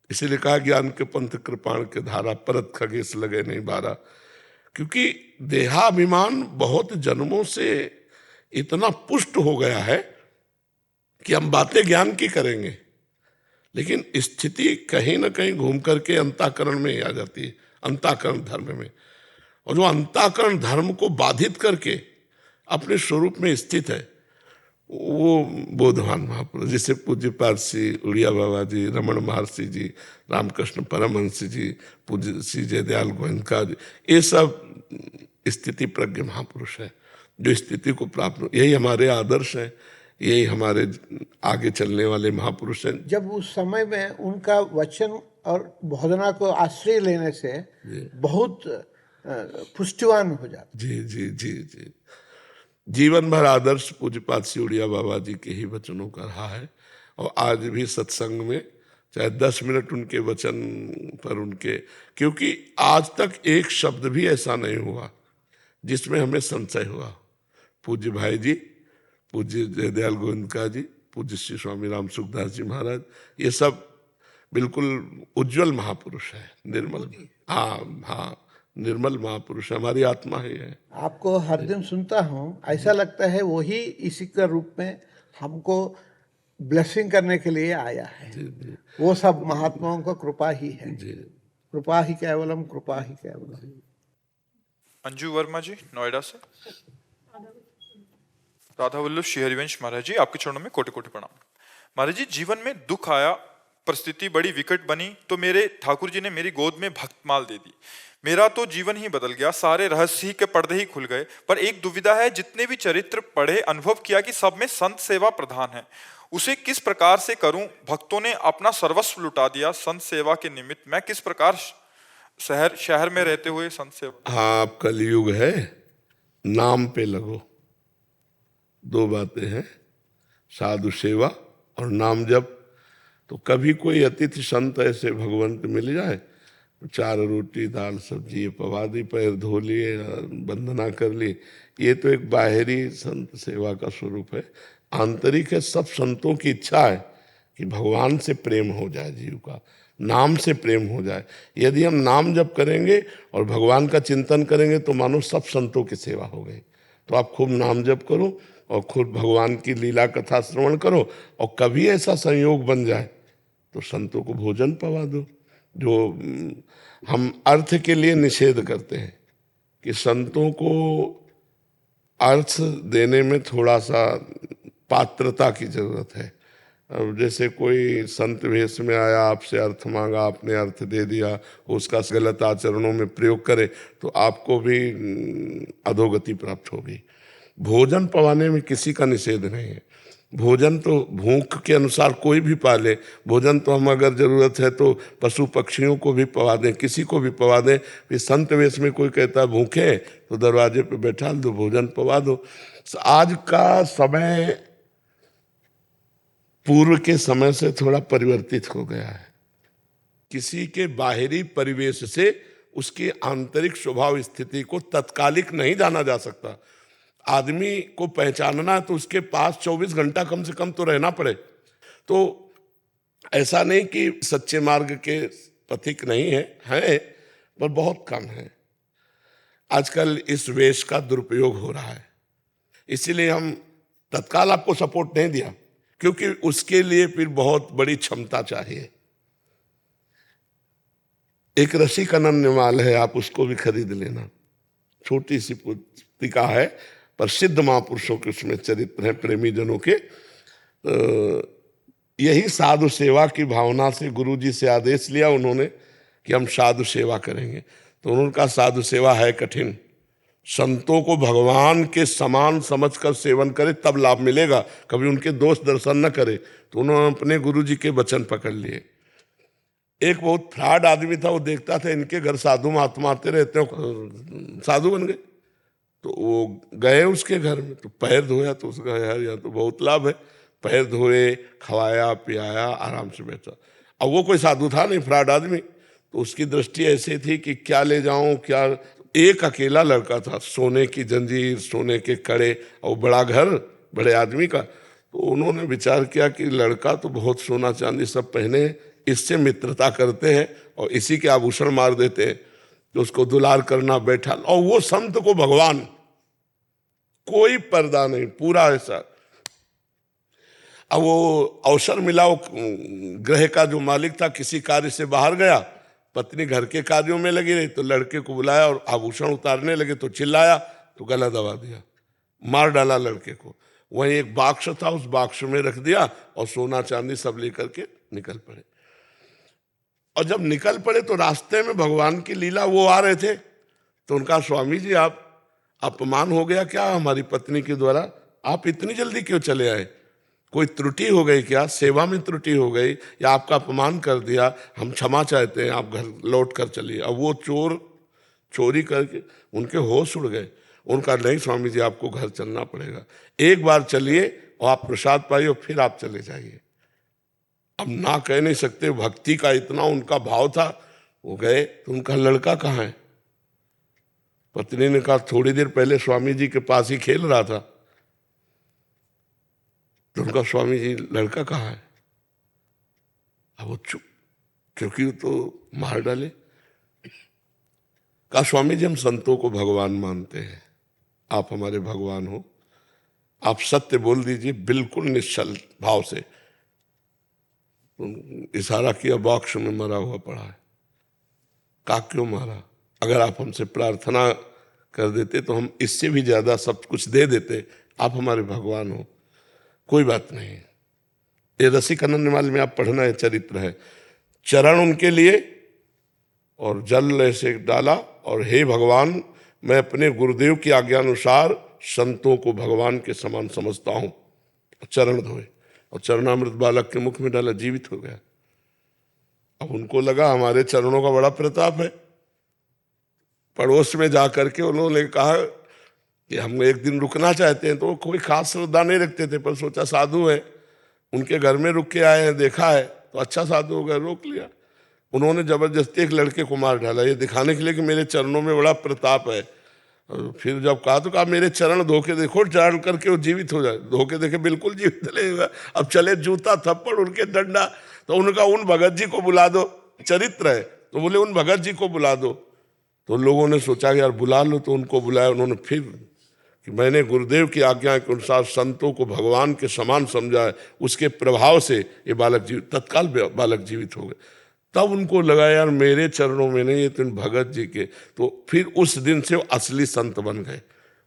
इसीलिए कहा ज्ञान के पंथ कृपाण के धारा, परत खगेश लगे नहीं बारा। क्योंकि देहाभिमान बहुत जन्मों से इतना पुष्ट हो गया है कि हम बातें ज्ञान की करेंगे, लेकिन स्थिति कहीं ना कहीं घूम करके अंतःकरण में ही आ जाती है, अंतःकरण धर्म में। और जो अंतःकरण धर्म को बाधित करके अपने स्वरूप में स्थित है, वो बोधवान महापुरुष, जिसे पूज्य पारसी उड़िया बाबा जी, रमण महर्षि जी, रामकृष्ण परमहंस जी, पूज्य श्री जयदयाल गोयनका जी, ये सब स्थिति प्रज्ञ महापुरुष है जो स्थिति को प्राप्त। यही हमारे आदर्श हैं, यही हमारे आगे चलने वाले महापुरुष हैं। जब उस समय में उनका वचन और बोधना को आश्रय लेने से बहुत पुष्टिवान हो जाता। जी जी जी जी। जीवन भर आदर्श पूज्यपाद श्री उड़िया बाबा जी के ही वचनों का रहा है। और आज भी सत्संग में चाहे 10 मिनट उनके वचन पर उनके, क्योंकि आज तक एक शब्द भी ऐसा नहीं हुआ जिसमें हमें संशय हुआ। पूज्य भाई जी, पूज्य जयदयाल गोविंदका जी, पूज्य श्री स्वामी राम सुखदास जी महाराज, ये सब बिल्कुल उज्जवल महापुरुष है, निर्मल। हाँ, निर्मल महापुरुष हमारी आत्मा ही है। आपको हर दिन सुनता हूँ, ऐसा लगता है वही इसी का रूप में हमको ब्लेसिंग करने के लिए आया है। वो सब महात्माओं का कृपा ही है। कृपा ही केवलम, कृपा ही केवलम। अंजू वर्मा जी नोएडा से। राधा वल्लभ श्री हरिवंश महाराज जी, आपके चरणों में कोटि कोटि प्रणाम। महाराज जी, जीवन में दुख आया, परिस्थिति बड़ी विकट बनी, तो मेरे ठाकुर जी ने मेरी गोद में भक्तमाल दे दी। मेरा तो जीवन ही बदल गया, सारे रहस्य ही के पर्दे ही खुल गए। पर एक दुविधा है, जितने भी चरित्र पढ़े अनुभव किया कि सब में संत सेवा प्रधान है, उसे किस प्रकार से करूं? भक्तों ने अपना सर्वस्व लुटा दिया संत सेवा के निमित्त, मैं किस प्रकार शहर में रहते हुए संत सेवा। हाँ, अब कलयुग है, नाम पे लगो। 2 बातें हैं, साधु सेवा और नाम जप। तो कभी कोई अतिथि संत ऐसे भगवंत मिल जाए, 4 रोटी दाल सब्जी पवा दी, पैर धो लिए, वंदना कर ली, ये तो एक बाहरी संत सेवा का स्वरूप है। आंतरिक है, सब संतों की इच्छा है कि भगवान से प्रेम हो जाए, जीव का नाम से प्रेम हो जाए। यदि हम नाम जप करेंगे और भगवान का चिंतन करेंगे तो मानो सब संतों की सेवा हो गई। तो आप खूब नाम जप करो और खुद भगवान की लीला कथा श्रवण करो, और कभी ऐसा संयोग बन जाए तो संतों को भोजन पवा दो। जो हम अर्थ के लिए निषेध करते हैं कि संतों को अर्थ देने में थोड़ा सा पात्रता की जरूरत है। अब जैसे कोई संत वेश में आया, आपसे अर्थ मांगा, आपने अर्थ दे दिया, उसका गलत आचरणों में प्रयोग करे तो आपको भी अधोगति प्राप्त होगी। भोजन पवाने में किसी का निषेध नहीं है। भोजन तो भूख के अनुसार कोई भी पाले। भोजन तो हम अगर जरूरत है तो पशु पक्षियों को भी पवा दें, किसी को भी पवा दें। फिर संत वेश में कोई कहता है भूखे तो दरवाजे पे बैठा दो, भोजन पवा दो। आज का समय पूर्व के समय से थोड़ा परिवर्तित हो गया है। किसी के बाहरी परिवेश से उसकी आंतरिक स्वभाव स्थिति को तत्कालिक नहीं जाना जा सकता। आदमी को पहचानना है तो उसके पास 24 घंटा कम से कम तो रहना पड़े। तो ऐसा नहीं कि सच्चे मार्ग के पथिक नहीं है पर बहुत कम है। आजकल इस वेश का दुरुपयोग हो रहा है, इसीलिए हम तत्काल आपको सपोर्ट नहीं दिया, क्योंकि उसके लिए फिर बहुत बड़ी क्षमता चाहिए। एक रसिक अनन्यमाल है, आप उसको भी खरीद लेना। छोटी सी पुस्तिका है, पर सिद्ध महापुरुषों के उसमें चरित्र हैं, प्रेमी जनों के। यही साधु सेवा की भावना से गुरुजी से आदेश लिया उन्होंने कि हम साधु सेवा करेंगे। तो उन्होंने कहा साधु सेवा है कठिन, संतों को भगवान के समान समझकर सेवन करे तब लाभ मिलेगा, कभी उनके दोष दर्शन न करे। तो उन्होंने अपने गुरुजी के वचन पकड़ लिए। एक बहुत फ्रॉड आदमी था, वो देखता था इनके घर साधु महात्मा आते रहते हैं, साधु बन गए। तो वो गए उसके घर में, तो पैर धोया तो उसका यार यहाँ तो बहुत लाभ है। पैर धोए, खवाया पियाया, आराम से बैठा। अब वो कोई साधु था नहीं, फ्रॉड आदमी। तो उसकी दृष्टि ऐसी थी कि क्या ले जाऊं क्या। एक अकेला लड़का था, सोने की जंजीर, सोने के कड़े और बड़ा घर बड़े आदमी का। तो उन्होंने विचार किया कि लड़का तो बहुत सोना चांदी सब पहने, इससे मित्रता करते हैं और इसी के आभूषण मार देते हैं। तो उसको दुलार करना बैठा, और वो संत को भगवान, कोई पर्दा नहीं, पूरा ऐसा। अब वो अवसर मिला, वो गृह का जो मालिक था किसी कार्य से बाहर गया, पत्नी घर के कार्यों में लगी रही, तो लड़के को बुलाया और आभूषण उतारने लगे तो चिल्लाया, तो गला दबा दिया, मार डाला लड़के को। वहीं एक बाक्स था, उस बाक्स में रख दिया और सोना चांदी सब लेकर के निकल पड़े। और जब निकल पड़े तो रास्ते में भगवान की लीला, वो आ रहे थे। तो उनका स्वामी जी आप अपमान हो गया क्या हमारी पत्नी के द्वारा, आप इतनी जल्दी क्यों चले आए, कोई त्रुटि हो गई क्या, सेवा में त्रुटि हो गई या आपका अपमान कर दिया, हम क्षमा चाहते हैं, आप घर लौट कर चलिए। अब वो चोर चोरी करके उनके होश उड़ गए। उनका नहीं स्वामी जी आपको घर चलना पड़ेगा, एक बार चलिए और आप प्रसाद पाइए और फिर आप चले जाइए। अब ना कह नहीं सकते, भक्ति का इतना उनका भाव था। वो गए तो उनका लड़का कहाँ है। पत्नी ने कहा थोड़ी देर पहले स्वामी जी के पास ही खेल रहा था। तो उनका स्वामी जी लड़का कहाँ है। अब वो चुप, क्योंकि वो तो मार डाले। कहा स्वामी जी हम संतों को भगवान मानते हैं, आप हमारे भगवान हो, आप सत्य बोल दीजिए बिल्कुल निश्चल भाव से। इशारा किया, बॉक्स में मरा हुआ पड़ा है। कहा क्यों मारा, अगर आप हमसे प्रार्थना कर देते तो हम इससे भी ज्यादा सब कुछ दे देते, आप हमारे भगवान हो, कोई बात नहीं। ये रसिक अनन्यमाल में आप पढ़ना है, चरित्र है। चरण उनके लिए और जल ऐसे डाला और हे भगवान मैं अपने गुरुदेव की आज्ञा अनुसार संतों को भगवान के समान समझता हूं। चरण धोए और चरणामृत बालक के मुख में डाला, जीवित हो गया। अब उनको लगा हमारे चरणों का बड़ा प्रताप है। पड़ोस में जाकर के उन्होंने कहा कि हम एक दिन रुकना चाहते हैं। तो वो कोई खास श्रद्धा नहीं रखते थे, पर सोचा साधु है, उनके घर में रुक के आए हैं, देखा है तो अच्छा साधु हो गया, रोक लिया। उन्होंने जबरदस्ती एक लड़के को मार डाला, ये दिखाने के लिए कि मेरे चरणों में बड़ा प्रताप है। और फिर जब कहा तो कहा मेरे चरण धो के देखो, चरण करके वो जीवित हो जाए। धो के देखे बिल्कुल जीवित नहीं। अब चले जूता थप्पड़ उनके डंडा। तो उनका उन भगत जी को बुला दो, चरित्र है। तो बोले उन भगत जी को बुला दो। तो लोगों ने सोचा कि यार बुला लो, तो उनको बुलाया। उन्होंने फिर कि मैंने गुरुदेव की आज्ञा के अनुसार संतों को भगवान के समान समझा है, उसके प्रभाव से ये बालक जीवित, तत्काल बालक जीवित हो गए। तब उनको लगा यार मेरे चरणों में नहीं, ये तो भगत जी के। तो फिर उस दिन से वो असली संत बन गए।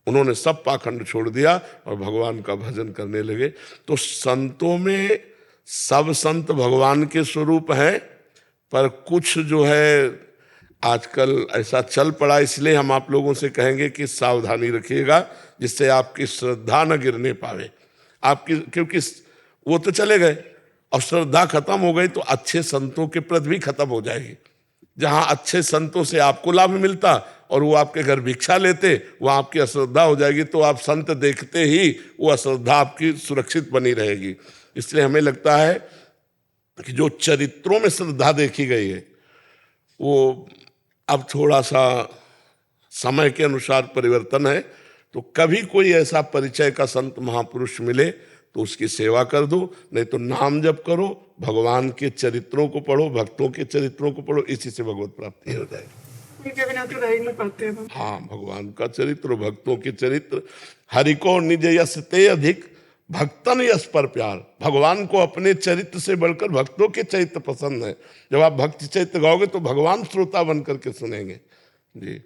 उन्होंने सब पाखंड छोड़ दिया और भगवान का भजन करने लगे। तो संतों में सब संत भगवान के स्वरूप हैं, पर कुछ जो है आजकल ऐसा चल पड़ा, इसलिए हम आप लोगों से कहेंगे कि सावधानी रखिएगा, जिससे आपकी श्रद्धा न गिरने पावे आपकी, क्योंकि वो तो चले गए और श्रद्धा खत्म हो गई तो अच्छे संतों के प्रति भी खत्म हो जाएगी। जहां अच्छे संतों से आपको लाभ मिलता और वो आपके घर भिक्षा लेते, वहां आपकी अश्रद्धा हो जाएगी। तो आप संत देखते ही वो अश्रद्धा आपकी सुरक्षित बनी रहेगी। इसलिए हमें लगता है कि जो चरित्रों में श्रद्धा देखी गई है वो अब थोड़ा सा समय के अनुसार परिवर्तन है। तो कभी कोई ऐसा परिचय का संत महापुरुष मिले तो उसकी सेवा कर दो, नहीं तो नाम जप करो, भगवान के चरित्रों को पढ़ो, भक्तों के चरित्रों को पढ़ो, इसी से भगवत प्राप्ति हो जाएगी। उनके बिना तो रह ही नहीं पाते हम। हाँ, भगवान का चरित्र, भक्तों के चरित्र। हरि को निज यश ते अधिक, भक्तन यश पर प्यार। भगवान को अपने चरित्र से बढ़कर भक्तों के चरित्र पसंद है। जब आप भक्ति चरित्र गाओगे तो भगवान श्रोता बन करके सुनेंगे। जी।